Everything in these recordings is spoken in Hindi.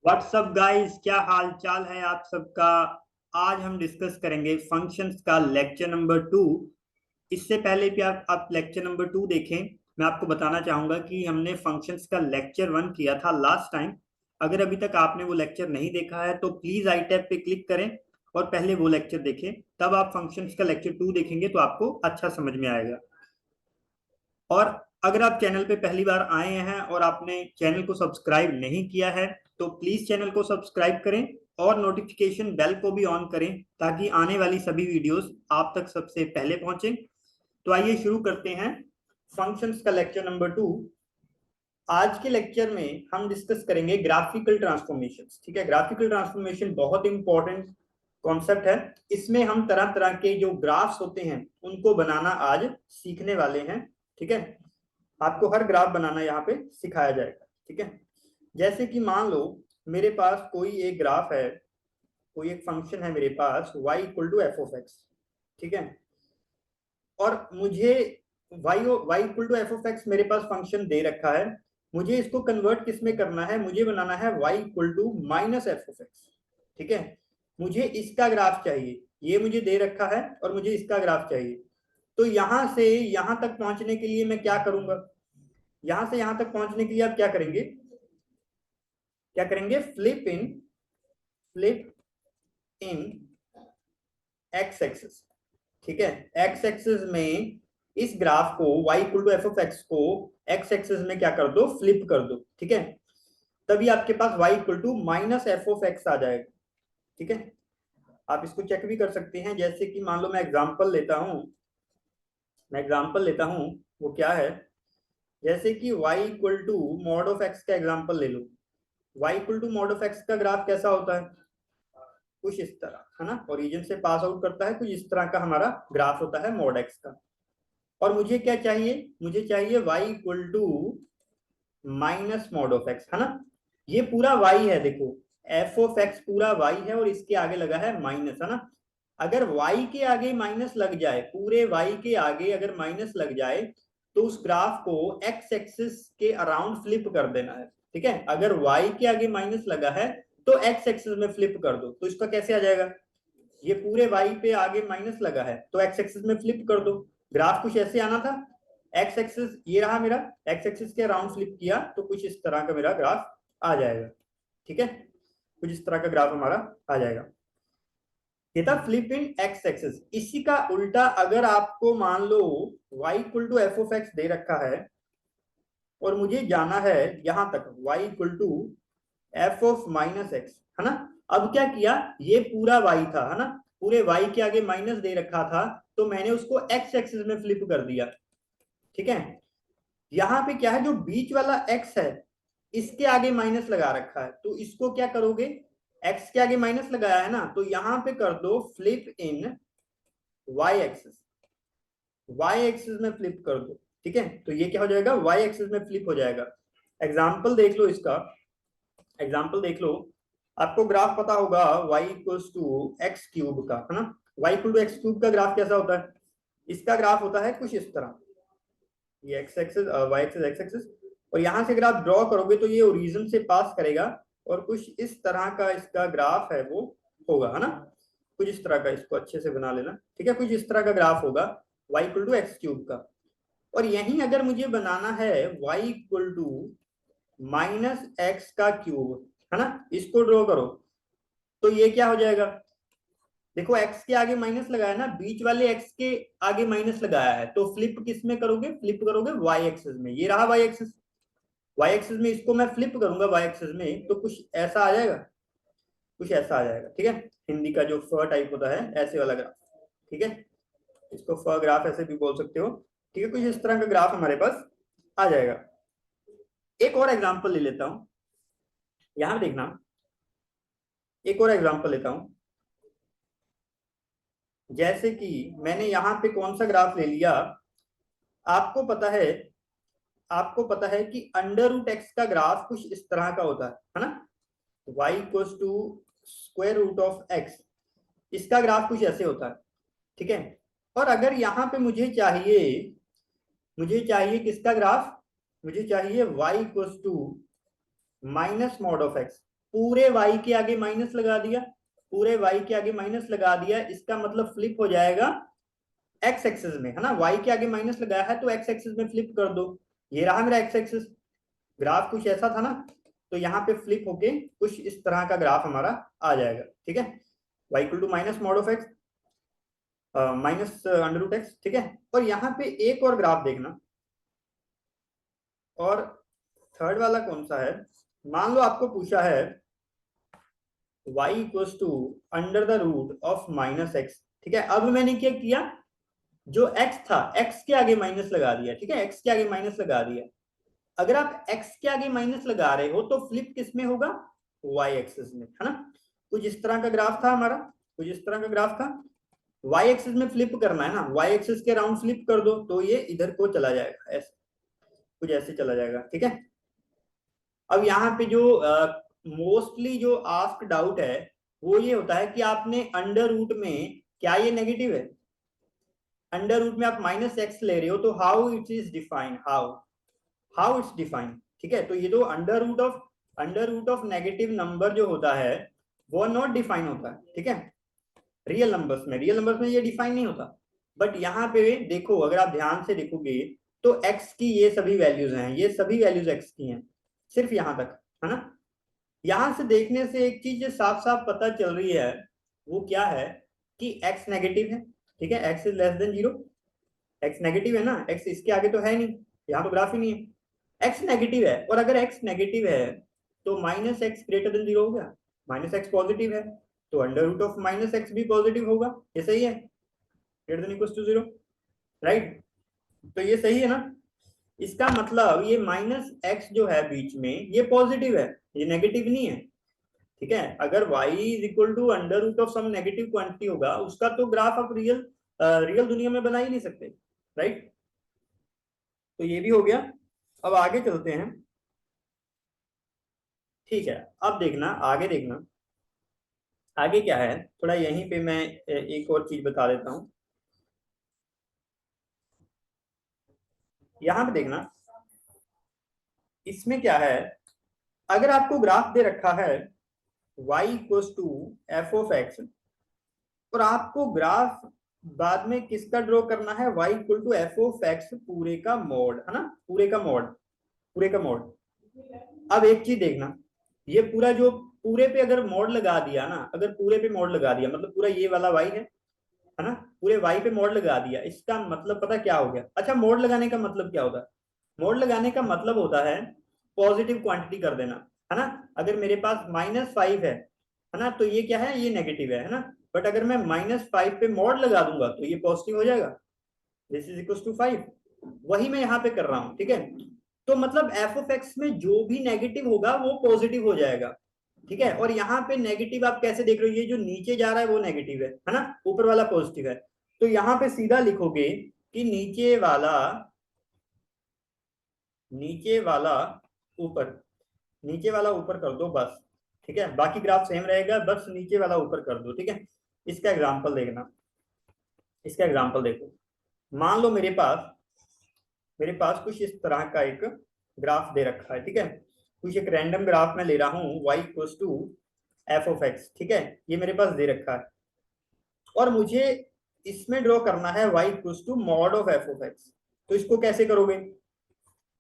व्हाट्सअप गाइस, क्या हाल चाल है आप सबका। आज हम डिस्कस करेंगे फंक्शंस का लेक्चर नंबर 2। इससे पहले भी आप लेक्चर नंबर 2 देखें। मैं आपको बताना चाहूंगा कि हमने फंक्शंस का लेक्चर 1 किया था लास्ट टाइम। अगर अभी तक आपने वो लेक्चर नहीं देखा है तो प्लीज आई टैब पे क्लिक करें और पहले वो लेक्चर देखें। तब आप फंक्शंस का लेक्चर 2 देखेंगे तो आपको अच्छा समझ में आएगा। और अगर आप चैनल पे पहली बार आए हैं और आपने चैनल को सब्सक्राइब नहीं किया है तो प्लीज चैनल को सब्सक्राइब करें और नोटिफिकेशन बेल को भी ऑन करें ताकि आने वाली सभी वीडियोस आप तक सबसे पहले पहुंचे। तो आइए शुरू करते हैं फंक्शंस का लेक्चर नंबर 2। आज के लेक्चर में हम डिस्कस करेंगे ग्राफिकल ट्रांसफॉर्मेशन। ठीक है, ग्राफिकल ट्रांसफॉर्मेशन बहुत इंपॉर्टेंट कॉन्सेप्ट है। इसमें हम तरह तरह के जो ग्राफ्स होते हैं उनको बनाना आज सीखने वाले हैं। ठीक है, आपको हर ग्राफ बनाना यहाँ पे सिखाया जाएगा। ठीक है, जैसे कि मान लो मेरे पास कोई एक ग्राफ है, कोई एक फंक्शन है मेरे पास y equal to F of x. ठीक है, और मुझे y equal to F of x मेरे पास फंक्शन दे रखा है। मुझे इसको कन्वर्ट किस में करना है, मुझे बनाना है y equal to minus F of x. ठीक है, मुझे इसका ग्राफ चाहिए, ये मुझे दे रखा है और मुझे इसका ग्राफ चाहिए। तो यहां से यहां तक पहुंचने के लिए मैं क्या करूंगा, यहां से यहां तक पहुंचने के लिए आप क्या करेंगे, फ्लिप इन एक्स एक्सिस। ठीक है, एक्स एक्सिस में इस ग्राफ को y equal to F of x को एक्स एक्सिस में क्या कर दो, फ्लिप कर दो। ठीक है, तभी आपके पास y equal to minus F of X आ जाएगा। ठीक है, आप इसको चेक भी कर सकते हैं। जैसे कि मान लो मैं एग्जांपल लेता हूं, वो क्या है, जैसे कि y equal to mod of x का एग्जांपल ले लो। y equal to mod of x का ग्राफ कैसा होता है, कुछ इस तरह, है ना। ओरिजिन से पास आउट करता है, कुछ इस तरह का हमारा ग्राफ होता है मॉड एक्स का। और मुझे क्या चाहिए, मुझे चाहिए y equal to minus mod of x, है ना। ये पूरा y है, देखो f ऑफ x पूरा y है और इसके आगे लगा है माइनस, है ना। अगर y के आगे माइनस लग जाए, पूरे y के आगे अगर माइनस लग जाए तो उस ग्राफ को x एक्सिस के अराउंड फ्लिप कर देना है। ठीक है, अगर y के आगे माइनस लगा है तो x एक्सिस में फ्लिप कर दो। तो इसका कैसे आ जाएगा, ये पूरे y पे आगे माइनस लगा है तो x एक्सिस में फ्लिप कर दो। ग्राफ कुछ ऐसे आना था, x एक्सिस ये रहा मेरा, x एक्सिस के अराउंड फ्लिप किया तो कुछ इस तरह का मेरा ग्राफ आ जाएगा। ठीक है, कुछ इस तरह का ग्राफ हमारा आ जाएगा। ये था फ्लिप इन एक्स एक्सिस। इसी का उल्टा अगर आपको मान लो y equal to F of X दे रखा है और मुझे जाना है यहां तक y equal to F of minus X, है ना। अब क्या किया, ये पूरा y था, है ना, पूरे y के आगे माइनस दे रखा था तो मैंने उसको x एक्सिस में फ्लिप कर दिया। ठीक है, यहाँ पे क्या है, जो बीच वाला x है इसके आगे माइनस लगा रखा है तो इसको क्या करोगे, x के आगे माइनस लगाया है ना, तो यहां पे कर दो फ्लिप इन y एक्सिस, y एक्सिस में फ्लिप कर दो। ठीक है, तो ये क्या हो जाएगा, y एक्सिस में फ्लिप हो जाएगा। एग्जाम्पल देख लो इसका, एग्जाम्पल देख लो। आपको ग्राफ पता होगा y equals to x cube का, है ना। y equal to x cube का ग्राफ कैसा होता है, इसका ग्राफ होता है कुछ इस तरह, ये x axis y axis x axis, और यहां से अगर आप ड्रॉ करोगे तो ये ओरिजिन से पास करेगा और कुछ इस तरह का इसका ग्राफ है वो होगा, है ना। कुछ इस तरह का, इसको अच्छे से बना लेना। ठीक है, कुछ इस तरह का ग्राफ होगा y equal to x cube का। और यहीं अगर मुझे बनाना है y equal to minus x का क्यूब, है ना, इसको ड्रॉ करो तो ये क्या हो जाएगा, देखो x के आगे माइनस लगाया ना, बीच वाले x के आगे माइनस लगाया है तो फ्लिप किस में करोगे, फ्लिप करोगे y एक्सिस में। ये रहा y एक्सिस, y एक्सिस में इसको मैं फ्लिप करूंगा y एक्सिस में तो कुछ ऐसा आ जाएगा, कुछ ऐसा आ जाएगा। ठीक है, हिंदी का जो फ टाइप होता है ऐसे वाला ग्राफ। ठीक है, इसको फ ग्राफ ऐसे भी बोल सकते हो। ठीक है, कुछ इस तरह का ग्राफ हमारे पास आ जाएगा। एक और एग्जांपल ले लेता हूं, यहां देखना, एक और एग्जांपल लेता हूं। जैसे कि मैंने यहां पे कौन सा ग्राफ ले लिया, आपको पता है, आपको पता है कि अंडर रूट एक्स का ग्राफ कुछ इस तरह का होता है ना, y equals to square root of x, इसका ग्राफ कुछ ऐसे होता है। ठीक है, और अगर यहाँ पे मुझे चाहिए किसका ग्राफ, मुझे चाहिए y equals to minus mod of x. पूरे y के आगे माइनस लगा दिया, पूरे y के आगे माइनस लगा दिया, इसका मतलब फ्लिप हो जाएगा x एक्सिस में, है ना। y के आगे माइनस लगाया है तो x एक्सिस में फ्लिप कर दो, ये रहा मेरा x एक्सिस। ग्राफ कुछ ऐसा था ना, तो यहाँ पे फ्लिप होके कुछ इस तरह का ग्राफ हमारा आ जाएगा, ठीक है। y equal to minus mod of x minus under root x, ठीक है। और यहाँ पे एक और ग्राफ देखना, और थर्ड वाला कौन सा है, मान लो आपको पूछा है y equals to under the root of minus x, ठीक है। अब मैंने क्या किया, जो x था x के आगे माइनस लगा दिया, ठीक है, x के आगे माइनस लगा दिया। अगर आप x के आगे माइनस लगा रहे हो तो फ्लिप किस में होगा, y एक्सिस में, है ना। कुछ इस तरह का ग्राफ था हमारा, कुछ इस तरह का ग्राफ था, y एक्सिस में फ्लिप करना है ना, y एक्सिस के राउंड फ्लिप कर दो तो ये इधर को चला जाएगा, ऐसे कुछ ऐसे चला जाएगा, ठीक है। अब यहाँ पे जो मोस्टली जो आस्क डाउट है वो ये होता है कि आपने अंडर रूट में, क्या ये नेगेटिव है, अंडर रूट में आप माइनस एक्स ले रहे हो तो how it is defined, how it's defined, ठीक है। तो ये जो under root of negative number जो होता है वो नॉट डिफाइन होता है, ठीक है। रियल नंबर्स में ये डिफाइन नहीं होता। बट यहाँ पे देखो, अगर आप ध्यान से देखोगे तो x की ये सभी वैल्यूज हैं, ये सभी वैल्यूज x की हैं, सिर्फ यहाँ तक, है ना। यहां से देखने से एक चीज साफ साफ पता चल रही है, वो क्या है कि x नेगेटिव है, ठीक है, x is less than 0, x negative है ना, x इसके आगे तो है नहीं, यहाँ तो ग्राफ ही नहीं है, x नेगेटिव है। और अगर x नेगेटिव है तो माइनस एक्स ग्रेटर देन 0 हो गया, माइनस एक्स पॉजिटिव है तो under root of minus x भी पॉजिटिव होगा, ये सही है, greater than equal to 0, right. तो ये सही है ना, इसका मतलब ये माइनस एक्स जो है बीच में ये पॉजिटिव है, ये नेगेटिव नहीं है, ठीक है। अगर y is equal to under root of some negative quantity होगा उसका तो ग्राफ आप रियल दुनिया में बना ही नहीं सकते, राइट। तो ये भी हो गया। अब आगे चलते हैं, ठीक है। अब देखना आगे, देखना आगे क्या है, थोड़ा यहीं पे मैं एक और चीज बता देता हूं। यहां पे देखना, इसमें क्या है, अगर आपको ग्राफ दे रखा है y equals to F of x, और आपको ग्राफ बाद में किसका ड्रॉ करना है, y equal to F of x पूरे का मॉड, है ना, पूरे का मॉड, पूरे का मॉड। अब एक चीज देखना, ये पूरा जो पूरे पे अगर मॉड लगा दिया ना, अगर पूरे पे मॉड लगा दिया मतलब पूरा ये वाला y है ना, पूरे y पे मॉड लगा दिया, इसका मतलब पता क्या हो गया। अच्छा, मॉड लगाने का मतलब क्या होता है, मॉड लगाने का मतलब होता है पॉजिटिव क्वांटिटी कर देना, है ना। अगर मेरे पास -5 है ना, तो ये क्या है, ये नेगेटिव है ना। बट अगर मैं -5 पे मॉड लगा दूंगा तो ये पॉजिटिव हो जाएगा, दिस इज इक्वल टू 5। वही मैं यहाँ पे कर रहा हूँ, ठीक है। तो मतलब एफ ऑफ एक्स में जो भी नेगेटिव होगा वो पॉजिटिव हो जाएगा, ठीक है। और यहाँ पे नेगेटिव आप कैसे देख रहे हो, ये जो नीचे जा रहा है वो नेगेटिव है ना, ऊपर वाला पॉजिटिव है। तो यहाँ पे सीधा लिखोगे कि नीचे वाला ऊपर, नीचे वाला ऊपर कर दो बस, ठीक है। बाकी ग्राफ सेम रहेगा, बस नीचे वाला ऊपर कर दो, ठीक है। इसका एग्जांपल देखना, इसका एग्जांपल देखो। मान लो मेरे पास कुछ इस तरह का एक ग्राफ दे रखा है, ठीक है। कुछ एक रैंडम ग्राफ में ले रहा हूँ y equals to F of x, ठीक है, ये मेरे पास दे रखा है। और मुझे इसमें ड्रॉ करना है y equals to mod of F of x. तो इसको कैसे करोगे,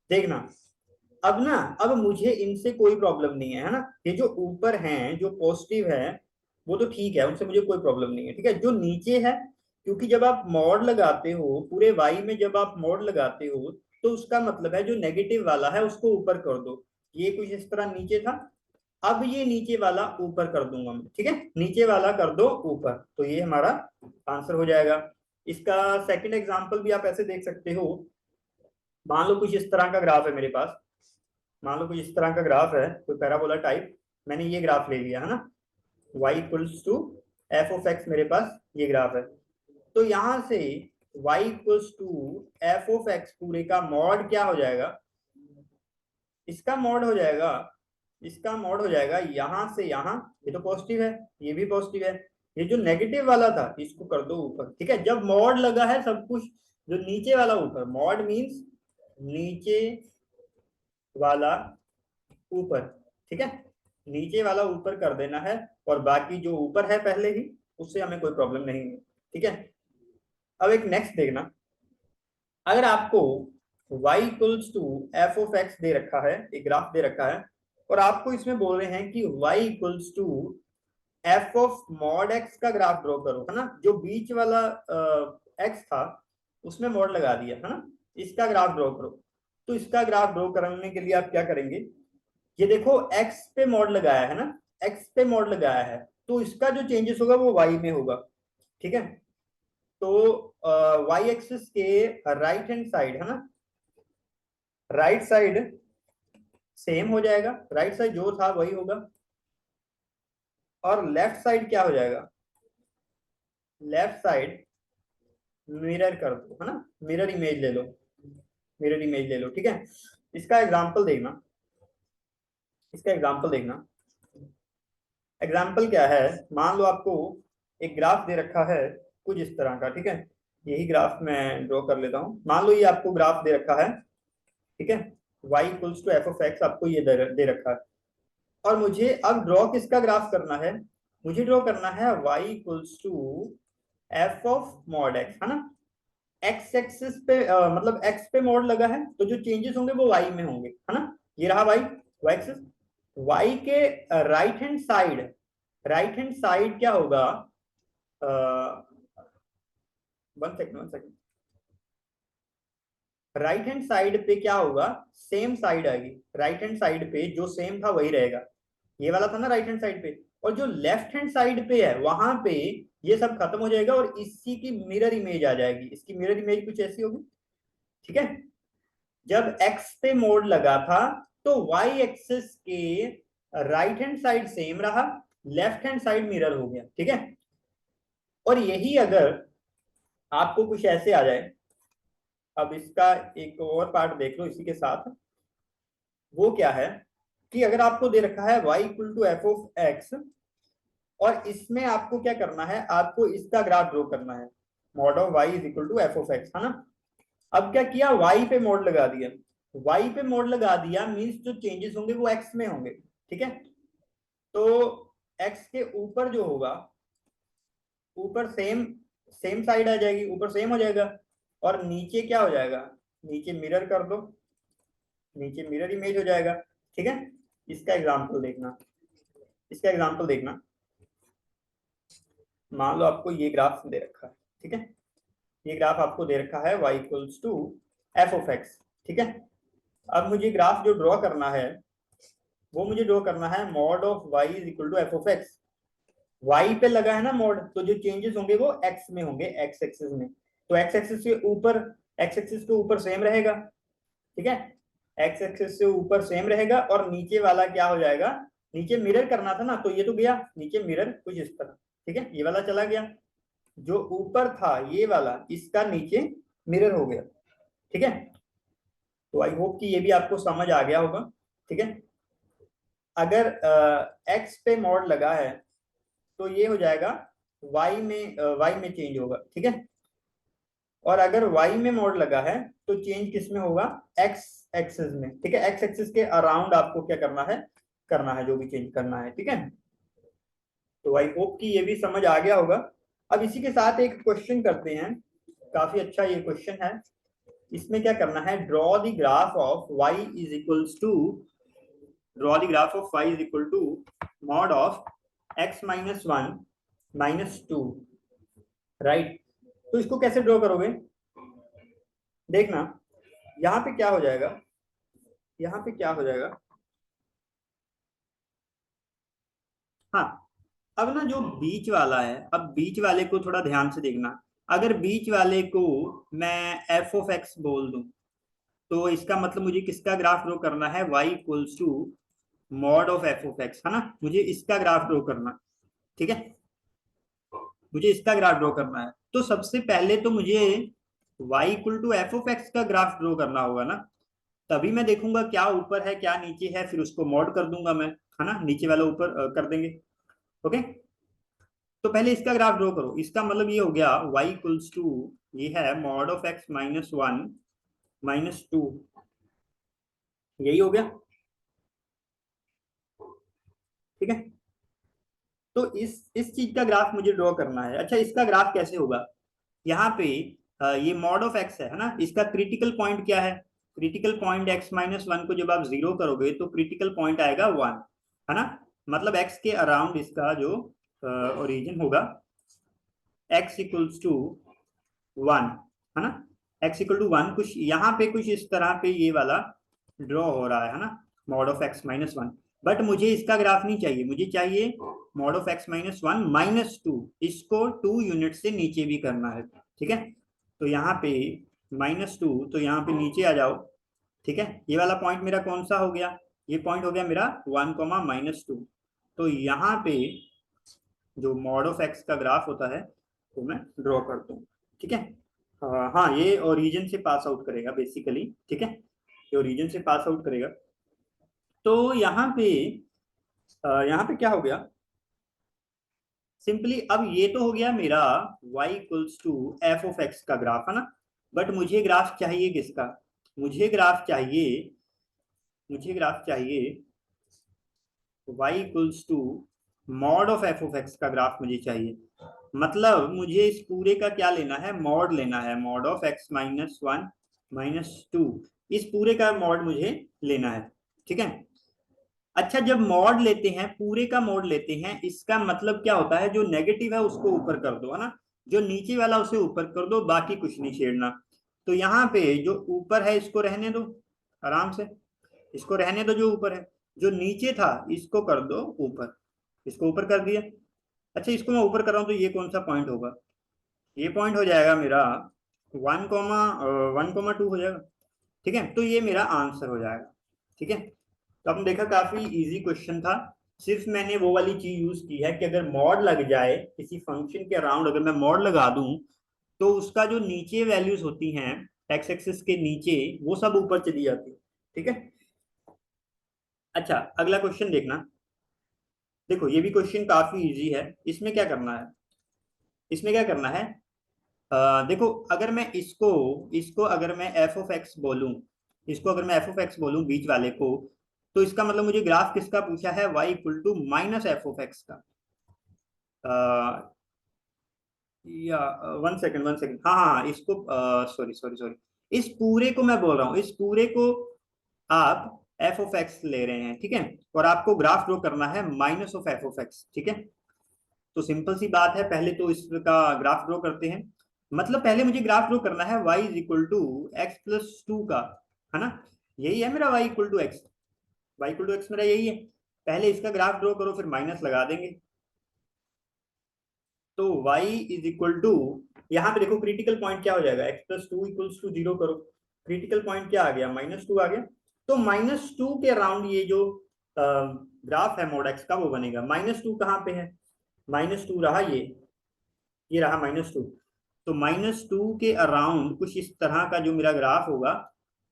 देखना। अब मुझे इनसे कोई प्रॉब्लम नहीं है ना, ये जो ऊपर हैं जो पॉजिटिव है वो तो ठीक है, उनसे मुझे कोई प्रॉब्लम नहीं है, ठीक है। जो नीचे है, क्योंकि जब आप मॉड लगाते हो पूरे y में, जब आप मॉड लगाते हो तो उसका मतलब है जो नेगेटिव वाला है उसको ऊपर कर दो, ये कुछ इस तरह नीचे था, अब ये नीचे वाला ऊपर कर दूंगा मैं, ठीक है, नीचे वाला कर दो ऊपर, तो ये हमारा आंसर हो जाएगा। इसका सेकंड एग्जांपल भी आप ऐसे देख सकते हो। मान लो कुछ इस तरह का ग्राफ है मेरे पास, मान लो कुछ इस तरह का ग्राफ है, कोई पैराबोला टाइप, मैंने ये ग्राफ ले लिया है ना, y equals to F of x, मेरे पास ये ग्राफ है। तो यहां से y equals to F of x पूरे का मॉड क्या हो जाएगा, इसका मॉड हो जाएगा, इसका मॉड हो जाएगा यहां से यहां, ये तो पॉजिटिव है, ये भी पॉजिटिव है, ये जो नेगेटिव वाला था इसको कर दो ऊपर, ठीक है। जब मॉड लगा है सब कुछ, जो नीचे वाला ऊपर, मॉड मीन्स नीचे वाला ऊपर, ठीक है। नीचे वाला ऊपर कर देना है और बाकी जो ऊपर है पहले ही उससे हमें कोई प्रॉब्लम नहीं है। ठीक है, अब एक नेक्स्ट देखना, अगर आपको y equals to F of X दे रखा है, एक ग्राफ दे रखा है, और आपको इसमें बोल रहे हैं कि y equals to F of mod x का ग्राफ ड्रॉ करो, है ना, जो बीच वाला एक्स था उसमें मॉड लगा दिया है ना, इसका ग्राफ ड्रॉ करो। तो इसका ग्राफ ड्रॉ करने के लिए आप क्या करेंगे, ये देखो x पे मॉड लगाया है ना, x पे मॉड लगाया है, तो इसका जो चेंजेस होगा वो y में होगा। ठीक है, तो y एक्सिस के राइट हैंड साइड है ना, राइट साइड सेम हो जाएगा, राइट साइड जो था वही होगा, और लेफ्ट साइड क्या हो जाएगा, लेफ्ट साइड मिरर कर दो, है ना, मिरर इमेज ले लो, मिरर इमेज ले लो। ठीक है, इसका एग्जांपल देखना, इसका एग्जांपल देखना। एग्जाम्पल क्या है, मान लो आपको एक ग्राफ दे रखा है कुछ इस तरह का। ठीक है, यही ग्राफ मैं ड्रॉ कर लेता हूँ। मान लो ये आपको ग्राफ दे रखा है, ठीक है, y equals to F of x आपको ये दे रखा है, और मुझे अब ड्रॉ किसका ग्राफ करना है, मुझे ड्रॉ करना है y equals to F of mod x, है ना। एक्स एक्सिस पे मतलब एक्स पे मॉड लगा है, तो जो चेंजेस होंगे वो y में होंगे, है ना। ये रहा y एक्सिस, y के right hand side, right hand side क्या होगा, one second, right hand side पे क्या होगा, सेम साइड आएगी, राइट हैंड साइड पे जो सेम था वही रहेगा, ये वाला था ना राइट हैंड साइड पे, और जो लेफ्ट हैंड साइड पे है वहां पे ये सब खत्म हो जाएगा और इसी की मिरर इमेज आ जाएगी, इसकी मिरर इमेज कुछ ऐसी होगी। ठीक है, जब x पे मोड लगा था तो y एक्सिस के राइट हैंड साइड सेम रहा, लेफ्ट हैंड साइड मिरर हो गया। ठीक है, और यही अगर आपको कुछ ऐसे आ जाए, अब इसका एक और पार्ट देख लो इसी के साथ, वो क्या है कि अगर आपको दे रखा है y equal to F of x, और इसमें आपको क्या करना है, आपको इसका ग्राफ ड्रॉ करना है, mod of y is equal to F of x, है ना। अब क्या किया, y पे मोड लगा दिया, y पे मोड लगा दिया मींस जो चेंजेस होंगे वो x में होंगे। ठीक है, तो x के ऊपर जो होगा, ऊपर सेम, सेम साइड आ जाएगी, ऊपर सेम हो जाएगा, और नीचे क्या हो जाएगा, नीचे मिरर कर दो, नीचे मिरर इमेज हो जाएगा। ठीक है, इसका एग्जांपल देखना, इसका एग्जांपल देखना, मान लो आपको ये ग्राफ दे रखा है। ठीक है, ये ग्राफ आपको दे रखा है y equals to F of x. ठीक है, अब मुझे ग्राफ जो ड्रॉ करना है वो मुझे ड्रॉ करना है mod of y is equal to F of x, y पे लगा है ना मोड, तो जो चेंजेस होंगे वो x में होंगे, x एक्सिस में, तो x एक्सिस के ऊपर, x एक्सिस के ऊपर सेम रहेगा। ठीक है, x एक्सिस से ऊपर सेम रहेगा, और नीचे वाला क्या हो जाएगा, नीचे मिरर करना था ना, तो ये तो गया नीचे मिरर कुछ इस तरह। ठीक है, ये वाला चला गया, जो ऊपर था ये वाला इसका नीचे मिरर हो गया। ठीक है, तो आई होप कि ये भी आपको समझ आ गया होगा। ठीक है, अगर x पे मॉड लगा है तो ये हो जाएगा y में चेंज होगा। ठीक है, और अगर y में मोड लगा है तो चेंज किस में होगा, x एक्सिस में। ठीक है, x एक्सिस के अराउंड आपको क्या करना है जो भी चेंज करना है। ठीक है, तो आई होप कि ये भी समझ आ गया होगा। अब इसी के साथ एक क्वेश्चन करते हैं, काफी अच्छा ये क्वेश्चन है। इसमें क्या करना है, draw the graph of y is equals to, draw the graph of y is equal to mod of x minus one minus two, right. तो इसको कैसे ड्रॉ करोगे, देखना यहाँ पे क्या हो जाएगा, यहाँ पे क्या हो जाएगा, हाँ, अब ना जो बीच वाला है, अब बीच वाले को थोड़ा ध्यान से देखना, अगर बीच वाले को मैं एफ ऑफ एक्स बोल दूं तो इसका मतलब मुझे किसका ग्राफ ड्रॉ करना है, y equals to mod of F of x, है ना, मुझे इसका ग्राफ ड्रॉ करना। ठीक है, मुझे इसका ग्राफ ड्रॉ करना है, तो सबसे पहले तो मुझे y equal to F of x का ग्राफ ड्रॉ करना होगा ना, तभी मैं देखूंगा क्या ऊपर है क्या नीचे है, फिर उसको मॉड कर दूंगा मैं, है ना, नीचे वाला ऊपर कर देंगे। ओके, तो पहले इसका ग्राफ ड्रॉ करो, इसका मतलब ये हो गया y इक्वल्स टू, ये है mod of x minus one minus to, यही हो गया। तो इस चीज का ग्राफ मुझे ड्रॉ करना है। अच्छा, इसका ग्राफ कैसे होगा? यहाँ पे ये मॉड ऑफ एक्स है ना, इसका क्रिटिकल पॉइंट क्या है? क्रिटिकल पॉइंट x-1 को जब आप जीरो करोगे तो क्रिटिकल पॉइंट आएगा 1, है ना। मतलब x के अराउंड इसका जो ओरिजिन होगा x इक्वल्स टू 1, है ना। x इक्वल टू 1 कुछ यहाँ पे कुछ इस तरह पे ये वाला ड्रॉ हो रहा है ना, मॉड ऑफ x-1। बट मुझे इसका ग्राफ नहीं चाहिए, मुझे चाहिए मॉड ऑफ x-1 -2। इसको 2 यूनिट से नीचे भी करना है, ठीक है। तो यहाँ पे -2, तो यहाँ पे नीचे आ जाओ, ठीक है। ये वाला पॉइंट मेरा कौन सा हो गया? ये पॉइंट हो गया मेरा 1, -2। तो यहाँ पे जो मॉड ऑफ एक्स का ग्राफ होता है वो मैं ड्रॉ करता हूँ, ठीक है। हाँ, ये ओरिजिन से पास आउट करेगा बेसिकली, ठीक है। ये ओरिजिन से पास आउट करेगा। तो यहाँ पे क्या हो गया? सिंपली अब ये तो हो गया मेरा y equals to F of x का ग्राफ, है ना। बट मुझे ग्राफ चाहिए किसका? मुझे ग्राफ चाहिए मुझे ग्राफ चाहिए y equals to mod of F of x का ग्राफ मुझे चाहिए। मतलब मुझे इस पूरे का क्या लेना है? मॉड लेना है, मॉड ऑफ x-1 -2। इस पूरे का मॉड मुझे लेना है, ठीक है। अच्छा, जब मॉड लेते हैं, पूरे का मॉड लेते हैं, इसका मतलब क्या होता है? जो नेगेटिव है उसको ऊपर कर दो, है ना। जो नीचे वाला उसे ऊपर कर दो, बाकी कुछ नहीं छेड़ना। तो यहाँ पे जो ऊपर है इसको रहने दो आराम से, इसको रहने दो जो ऊपर है। जो नीचे था इसको कर दो ऊपर, इसको ऊपर कर दिया। अच्छा, इसको मैं ऊपर कर रहा हूँ तो ये कौन सा पॉइंट होगा? ये पॉइंट हो जाएगा मेरा 1,1,2 हो जाएगा, ठीक है। तो ये मेरा आंसर हो जाएगा, ठीक है। तो आपने देखा काफी इजी क्वेश्चन था। सिर्फ मैंने वो वाली चीज यूज की है कि अगर मॉड लग जाए किसी फंक्शन के अराउंड, अगर मैं मॉड लगा दूं तो उसका जो नीचे वैल्यूज होती हैं एक्स एक्सिस के नीचे, वो सब ऊपर चली जाती है, ठीक है। अच्छा, अगला क्वेश्चन देखना। देखो, ये भी क्वेश्चन काफी इजी है। इसमें क्या करना है? इसमें क्या करना है? देखो, अगर मैं इसको इसको अगर मैं एफ ऑफ एक्स बोलूं, इसको अगर मैं एफ ऑफ एक्स बोलूं बीच वाले को, तो इसका मतलब मुझे ग्राफ किसका पूछा है? y equal to minus F of x का। अ, या 1 सेकंड 1 सेकंड, हाँ हाँ हाँ, इसको सॉरी सॉरी सॉरी, इस पूरे को मैं बोल रहा हूँ, इस पूरे को आप एफ ऑफ एक्स ले रहे हैं, ठीक है। और आपको ग्राफ ड्रॉ करना है minus of F of x, ठीक है। तो सिंपल सी बात है, पहले तो इसका ग्राफ ड्रॉ करते हैं। मतलब पहले मुझे ग्राफ ड्रॉ करना है y is equal to x+2 का, है ना। यही है मेरा y equal to x, y equal to x मेरा यही है। पहले इसका ग्राफ ड्रॉ करो, फिर माइनस लगा देंगे। तो y इज इक्वल टू, यहाँ पे देखो क्रिटिकल पॉइंट क्या हो जाएगा? x+2 इक्वल्स टू 0 करो, क्रिटिकल पॉइंट क्या आ गया? -2 आ गया। तो -2 के अराउंड ये जो ग्राफ है मॉड एक्स का वो बनेगा। -2 कहाँ पे है? -2 रहा ये रहा -2। तो -2 के अराउंड कुछ इस तरह का जो मेरा ग्राफ होगा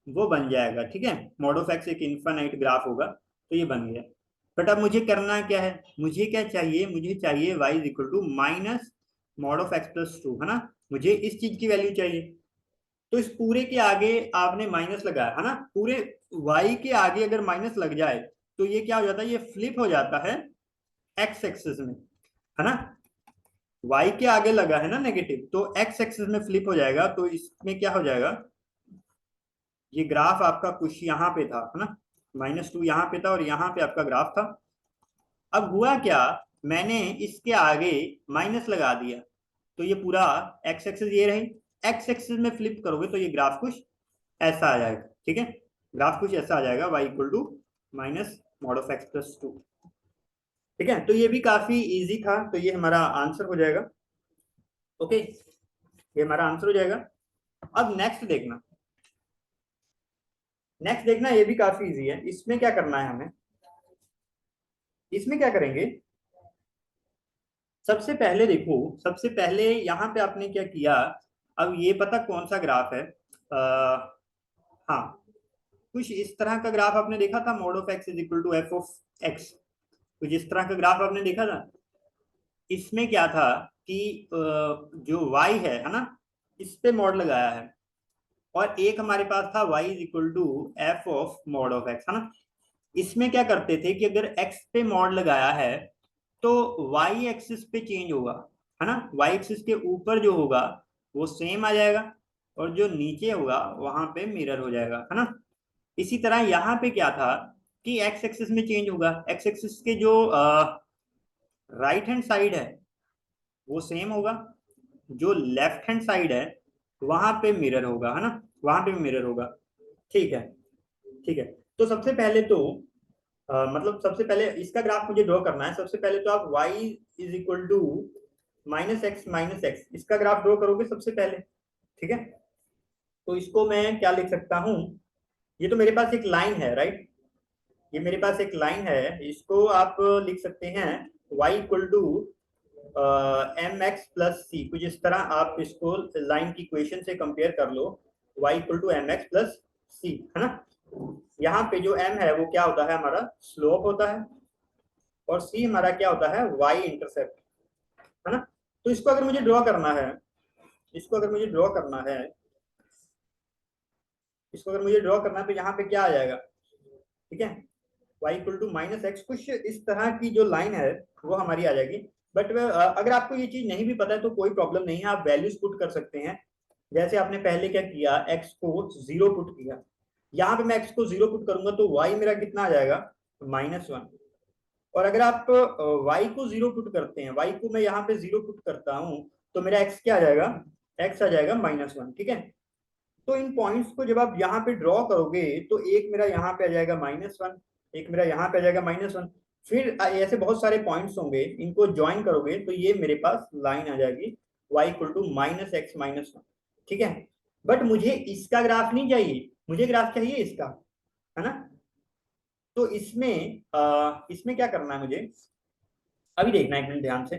वो बन जाएगा, ठीक है। मॉड ऑफ एक्स एक इनफाइनाइट ग्राफ होगा, तो ये बन गया। बट अब मुझे करना क्या है? मुझे क्या चाहिए? मुझे चाहिए y is equal to minus mod of x+2, है ना। मुझे इस चीज की वैल्यू चाहिए। तो इस पूरे के आगे आपने माइनस लगाया, है ना। पूरे y के आगे अगर माइनस लग जाए तो ये क्या हो जाता है? ये फ्लिप हो जाता है x एक्सिस में, है ना। y के आगे लगा है ना नेगेटिव, तो x एक्सिस में फ्लिप हो जाएगा। तो इसमें क्या हो जाएगा? ये ग्राफ आपका कुछ यहाँ पे था, है ना। -2 यहाँ पे था और यहाँ पे आपका ग्राफ था। अब हुआ क्या? मैंने इसके आगे माइनस लगा दिया, तो ये पूरा एक्स एक्सिस ये रही। एक्स एक्सिस में फ्लिप करोगे तो ये ग्राफ कुछ ऐसा आ जाएगा, ठीक है। ग्राफ कुछ ऐसा आ जाएगा, y equal to minus mod of x+2, ठीक है। तो ये भी काफी इजी था, तो ये हमारा आंसर हो जाएगा। ओके, ये हमारा आंसर हो जाएगा। अब नेक्स्ट देखना, ये भी काफी इजी है। इसमें क्या करना है हमें? इसमें क्या करेंगे? सबसे पहले देखो, सबसे पहले यहाँ पे आपने क्या किया? अब ये पता कौन सा ग्राफ है? हाँ, कुछ इस तरह का ग्राफ आपने देखा था, mod of x is equal to F of x. कुछ इस तरह का ग्राफ आपने देखा था। इसमें क्या था कि जो y है ना, इस पे मॉड लगाया है। और एक हमारे पास था y is equal to F of mod of x, है ना। इसमें क्या करते थे कि अगर x पे मॉड लगाया है तो वाई एक्सिस पे चेंज होगा, है ना। वाई एक्सिस के ऊपर जो होगा वो सेम आ जाएगा, और जो नीचे होगा वहां पे मिरर हो जाएगा, है ना। इसी तरह यहाँ पे क्या था कि एक्स एक्सिस में चेंज होगा, एक्स एक्सिस के जो राइट हैंड साइड है वो सेम होगा, जो लेफ्ट हैंड साइड है वहां पे मिरर होगा, है ना, वहां पे मिरर होगा। ठीक है, ठीक है। तो सबसे पहले तो मतलब सबसे पहले इसका ग्राफ मुझे ड्रॉ करना है। सबसे पहले तो आप y is equal to minus x इसका ग्राफ ड्रॉ करोगे सबसे पहले, ठीक है। तो इसको मैं क्या लिख सकता हूँ, ये तो मेरे पास एक लाइन है, राइट। ये मेरे पास एक लाइन है, इसको आप लिख सकते हैं y equal to M X plus C, कुछ इस तरह आप इसको लाइन की इक्वेशन से कंपेयर कर लो। y equal to M X plus C, है ना। यहाँ पे जो m है वो क्या होता है, हमारा स्लोप होता है, और c हमारा क्या होता है, y इंटरसेप्ट, है ना। तो इसको अगर मुझे ड्रॉ करना है, इसको अगर मुझे ड्रॉ करना है, इसको अगर मुझे ड्रॉ करना है तो यहाँ पे क्या आ जाएगा, ठीक है, y equal to minus x, कुछ इस तरह की जो लाइन है वो हमारी आ जाएगी। बट अगर आपको ये चीज नहीं भी पता है तो कोई प्रॉब्लम नहीं है, आप वैल्यूज पुट कर सकते हैं। जैसे आपने पहले क्या किया, x को 0 पुट किया, यहाँ पे मैं x को 0 पुट करूंगा तो y मेरा कितना आ जाएगा, -1। और अगर आप y को 0 पुट करते हैं, y को मैं यहाँ पे 0 पुट करता हूँ तो मेरा x क्या आ जाएगा, x आ जाएगा -1, ठीक है। तो इन पॉइंट्स को जब आप यहाँ पे ड्रॉ करोगे तो एक मेरा यहाँ पे आ जाएगा -1, एक मेरा यहाँ पे आ जाएगा -1, फिर ऐसे बहुत सारे पॉइंट्स होंगे, इनको ज्वाइन करोगे तो ये मेरे पास लाइन आ जाएगी y इक्वल टू -x-1, ठीक है। बट मुझे इसका ग्राफ नहीं चाहिए, मुझे ग्राफ चाहिए इसका, है ना। तो इसमें क्या करना है मुझे, अभी देखना एक मिनट ध्यान से,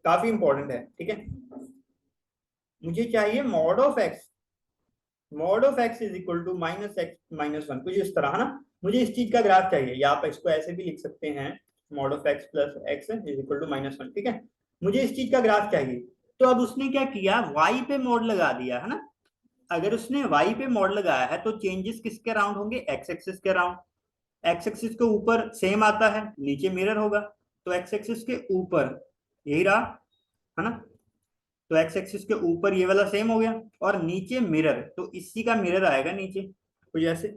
काफी इंपॉर्टेंट है, ठीक है। मुझे चाहिए mod of x is equal to -x-1, कुछ इस तरह, है ना। मुझे इस चीज का ग्राफ चाहिए, या आप इसको ऐसे भी लिख सकते हैं, mod of x plus x is equal to -1, ठीक है। मुझे इस चीज का ग्राफ चाहिए। तो अब उसने क्या किया, y पे मॉड लगा दिया, है ना। अगर उसने y पे मॉड लगाया है तो चेंजेस किसके अराउंड होंगे, x एक्सिस के अराउंड। x एक्सिस के ऊपर सेम आता है, नीचे मिरर होगा, तो x एक्सिस के ऊपर यही रहा, है ना। तो एक्स एक्सिस के ऊपर ये वाला सेम हो गया, और नीचे मिरर, तो इसी का मिरर आएगा नीचे, कुछ ऐसे,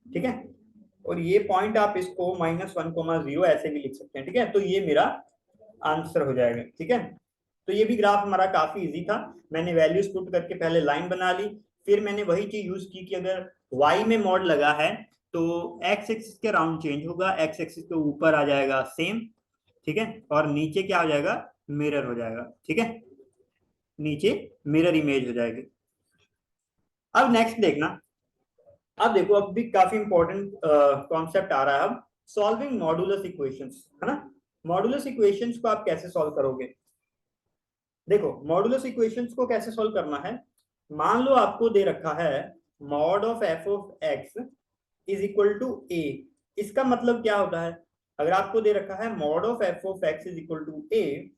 ठीक है। और ये पॉइंट आप इसको -1,0 ऐसे भी लिख सकते हैं, ठीक है। तो ये मेरा आंसर हो जाएगा, ठीक है। तो ये भी ग्राफ हमारा काफी इजी था। मैंने वैल्यूज पुट करके पहले लाइन बना ली, फिर मैंने वही चीज यूज की कि अगर y में मॉड लगा है तो x एक्सिस के राउंड चेंज होगा, x एक्सिस के ऊपर आ जाएगा सेम, ठीक है, और नीचे क्या हो जाएगा, मिरर हो जाएगा, ठीक है, नीचे मिरर इमेज हो जाएगी। अब नेक्स्ट देखना, अब देखो अब भी काफी इंपॉर्टेंट कॉन्सेप्ट आ रहा है अब, सॉल्विंग मॉडुलस इक्वेशंस, है ना। मॉडुलस इक्वेशंस को आप कैसे सॉल्व करोगे, देखो मॉडुलस इक्वेशंस को कैसे सॉल्व करना है। मान लो आपको दे रखा है mod of F of x is equal to A, इसका मतलब क्या होता है, अगर आपको दे रखा है mod of F of x is equal to A,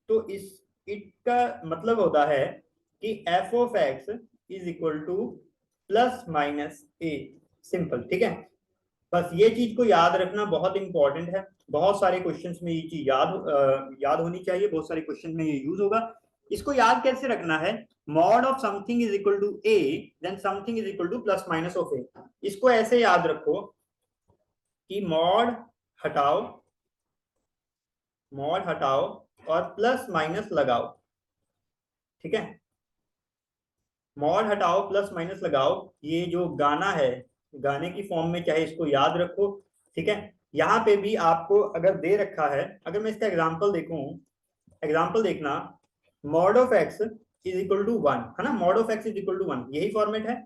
तो इस का मतलब होता है कि F of x is equal to plus minus A, simple, ठीक है। बस ये चीज को याद रखना बहुत इंपॉर्टेंट है, बहुत सारे क्वेश्चंस में ये चीज याद होनी चाहिए, बहुत सारे क्वेश्चन में ये यूज होगा। इसको याद कैसे रखना है, mod of something is equal to A then something is equal to plus minus of A. इसको ऐसे याद रखो कि हटाओ मॉड हटाओ और प्लस माइनस लगाओ, ठीक है। मॉड हटाओ प्लस माइनस लगाओ, ये जो गाना है, गाने की फॉर्म में चाहे इसको याद रखो, ठीक है। यहाँ पे भी आपको अगर दे रखा है, अगर मैं इसका एग्जांपल देखूं, एग्जांपल देखना, mod of x is equal to 1, है ना, mod of x is equal to 1, यही फॉर्मेट है।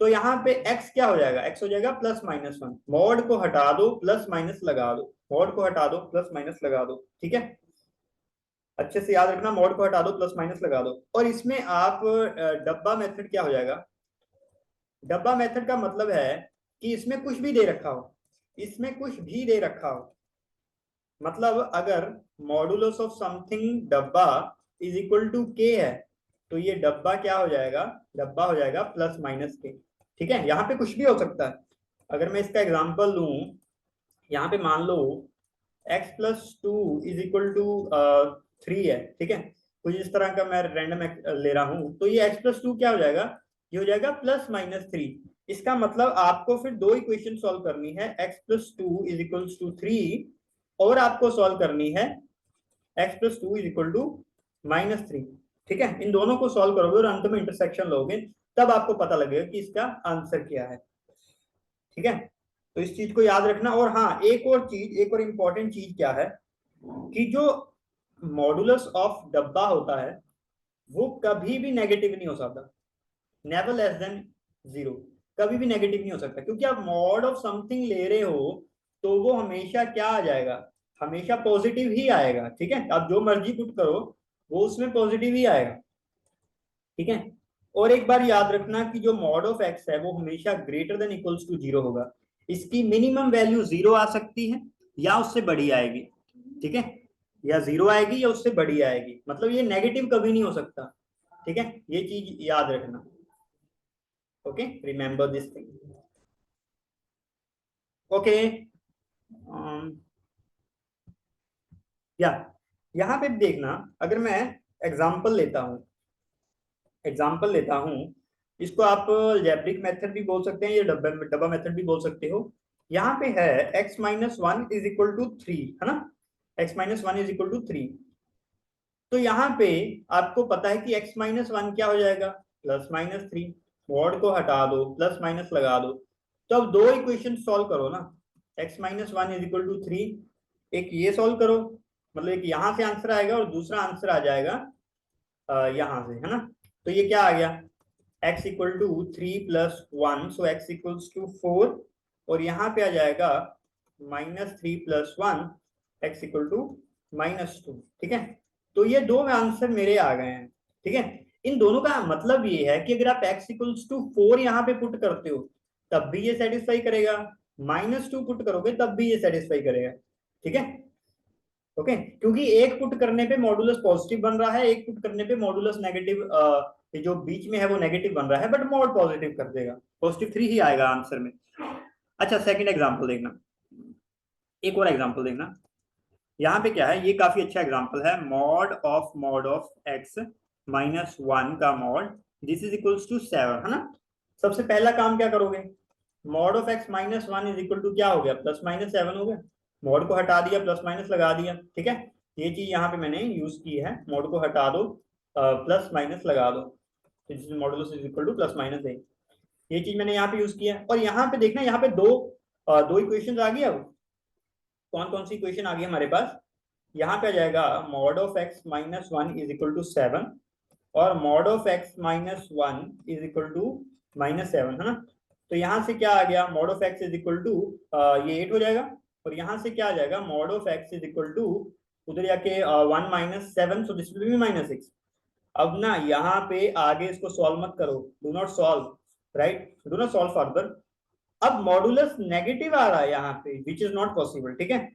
तो यहाँ पे x क्या हो जाएगा, x हो जाएगा +-1, मॉड को हटा दो प्लस माइनस लगा दो, मॉड को हटा दो प्लस माइनस लगा दो, ठीक है। अच्छे से याद रखना, मॉड को हटा दो प्लस माइनस लगा दो, और इसमें आप डब्बा मेथड क्या हो जाएगा, डब्बा मेथड का मतलब है कि इसमें कुछ भी दे रखा हो, इसमें कुछ भी दे रखा हो, मतलब अगर मॉडुलस ऑफ समथिंग डब्बा इज इक्वल टू के है तो ये डब्बा क्या हो जाएगा, डब्बा हो जाएगा प्लस माइनस के, ठीक है। यहाँ पे कुछ भी हो सकता है। अगर मैं इसका एग्जांपल लूं, यहाँ पे मान लो x plus two is equal to 3 है, ठीक है, कुछ इस तरह का मैं रैंडम ले रहा हूं, तो ये x प्लस टू क्या हो जाएगा, ये हो जाएगा +-3। इसका मतलब आपको फिर दो इक्वेशन सॉल्व करनी है, x plus two is equal to 3, और आपको सॉल्व करनी है x plus two is equal to -3, ठीक है। इन दोनों को सॉल्व करोगे और अंत में इंटरसेक्शन लोगे, तब आपको पता लगेगा कि इसका आंसर क्या है, ठीक है। तो इस चीज को याद रखना। और हाँ, एक और चीज, एक और इंपॉर्टेंट चीज क्या है कि जो मॉडुलस ऑफ डब्बा होता है वो कभी भी नेगेटिव नहीं हो सकता, नेवर लेस देन 0, कभी भी नेगेटिव नहीं हो सकता, क्योंकि आप मॉड ऑफ समथिंग ले रहे हो तो वो हमेशा क्या आ जाएगा, हमेशा पॉजिटिव ही आएगा, ठीक है। आप जो मर्जी पुट करो वो उसमें पॉजिटिव ही आएगा, ठीक है। और एक बार याद रखना कि जो मॉड ऑफ एक्स है वो हमेशा ग्रेटर देन इक्वल्स टू 0 होगा, इसकी मिनिमम वैल्यू 0 आ सकती है या उससे बड़ी आएगी, ठीक है, या 0 आएगी या उससे बड़ी आएगी, मतलब ये नेगेटिव कभी नहीं हो सकता, ठीक है, ये चीज याद रखना। Okay, remember this thing. Okay, या यहाँ पे देखना, अगर मैं एग्जाम्पल लेता हूँ, एग्जाम्पल लेता हूँ, इसको आप अलजेब्रिक मेथड भी बोल सकते हैं या डब्बा मेथड भी बोल सकते हो। यहाँ पे है x-1 इज इक्वल टू 3, है ना, x-1 इज इक्वल टू 3। तो यहाँ पे आपको पता है कि x-1 क्या हो जाएगा, +-3, मॉड को हटा दो, प्लस माइनस लगा दो, तो अब दो इक्वेशन सॉल्व करो ना, x-1 इज इक्वल टू 3, एक ये सॉल्व करो, मतलब एक यहाँ से आंसर आएगा और दूसरा आंसर आ जाएगा यहाँ से, है ना। तो ये क्या आ गया, x equal to 3 + 1, so x equals to 4, और यहाँ पे आ जाएगा -3 + 1, x इक्वल टू -2, ठीक है। तो ये दो आंसर मेरे आ गए हैं, ठीक है। इन दोनों का मतलब ये है कि अगर आप x इक्वल्स टू 4 यहाँ पे पुट करते हो तब भी ये सेटिस्फाई करेगा, -2 पुट करोगे तब भी ये सेटिस्फाई करेगा, ठीक है। ओके, क्योंकि एक पुट करने पे मॉडुलस पॉजिटिव बन रहा है, एक पुट करने पे मॉडुलस नेगेटिव, जो बीच में है वो नेगेटिव बन रहा है, बट मॉड पॉजिटिव कर देगा, +3 ही आएगा आंसर में। अच्छा, सेकंड एग्जांपल देखना, एक और एग्जांपल देखना, यहाँ पे क्या है, ये काफी अच्छा एग्जांपल है, मॉड ऑफ x -1 का mod, this is equals to 7, है ना। सबसे पहला काम क्या करोगे, mod of x -1 is equal to क्या हो गया, +-7 हो गया, मॉड को हटा दिया, प्लस माइनस लगा दिया, ठीक है। ये चीज यहाँ पे मैंने यूज की है, मॉड को हटा दो, प्लस माइनस लगा दो, मॉडुलस इज इक्वल टू +-8, ये चीज मैंने यहाँ पे यूज किया है। और यहाँ पे देखना, यहाँ पे दो इक्वेशन आ गई। अब कौन कौन सी इक्वेशन आ गई हमारे पास, यहाँ पे आ जाएगा mod of x -1 is equal to 7 और mod of x -1 is equal to -7, है ना। तो यहाँ से क्या आ गया, mod of x is equal to ये 8 हो जाएगा, और यहाँ से क्या आ जाएगा, mod of x is equal to उधर जाके 1 - 7, सो दिस विल बी -6। अब ना यहाँ पे आगे इसको सॉल्व मत करो, do not solve, right, do not solve further. अब मॉडुलस नेगेटिव आ रहा है यहाँ पे, विच इज नॉट पॉसिबल, ठीक है।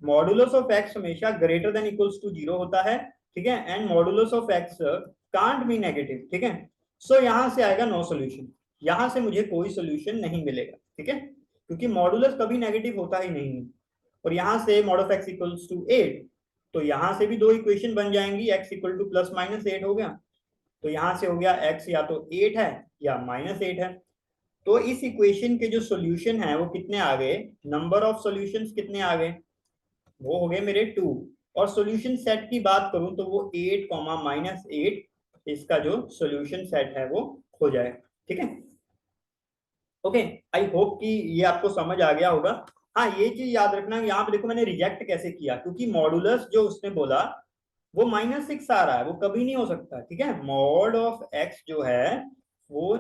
मॉडुलस ऑफ x हमेशा ग्रेटर देन इक्वल्स टू 0 होता है, ठीक है, and modulus of x can't be negative, ठीक है। सो यहाँ से आएगा नो सोल्यूशन, यहाँ से मुझे कोई सोल्यूशन नहीं मिलेगा, ठीक है, क्योंकि मॉडुलस कभी नेगेटिव होता ही नहीं है। और यहाँ से mod of x equals to 8, तो यहाँ से भी दो इक्वेशन बन जाएंगी, x इक्वल टू +-8 हो गया, तो यहाँ से हो गया x या तो 8 है या -8 है। तो इस इक्वेशन के जो सोल्यूशन है वो कितने आ गए, नंबर ऑफ सॉल्यूशंस कितने आ गए, वो हो गए मेरे 2। और सॉल्यूशन सेट की बात करूं तो वो 8, -8, इसका जो सॉल्यूशन सेट है वो हो जाए, ठीक है। ओके, आई होप कि ये आपको समझ आ गया होगा। हाँ, ये चीज याद रखना, यहाँ पे देखो मैंने रिजेक्ट कैसे किया, क्योंकि मॉडुलस जो उसने बोला वो -6 आ रहा है, वो कभी नहीं हो सकता, ठीक है। मॉड ऑफ x जो है वो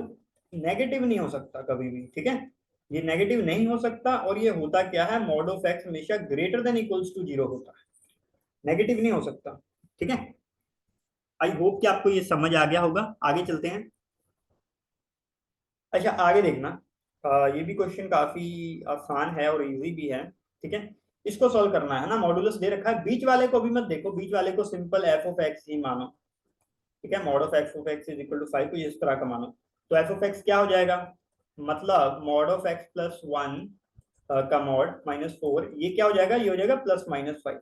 नेगेटिव नहीं हो सकता कभी भी, ठीक है, ये नेगेटिव नहीं हो सकता। और ये होता क्या है, मॉड ऑफ x हमेशा ग्रेटर देन इक्वल्स टू 0 होता है, नेगेटिव नहीं हो सकता, ठीक है। आई होप कि आपको ये समझ आ गया होगा, आगे चलते हैं। अच्छा, आगे देखना, ये भी क्वेश्चन काफी आसान है और इजी भी है, ठीक है। इसको सॉल्व करना है ना, मॉडुलस दे रखा है, बीच वाले को भी मत देखो, बीच वाले को सिंपल f ऑफ x ही मानो, ठीक है, mod of x is equal to 5 को इस तरह का मानो। तो f ऑफ x क्या हो जाएगा, मतलब मॉड ऑफ x +1 का मॉड -4, ये क्या हो जाएगा, ये हो जाएगा +-5।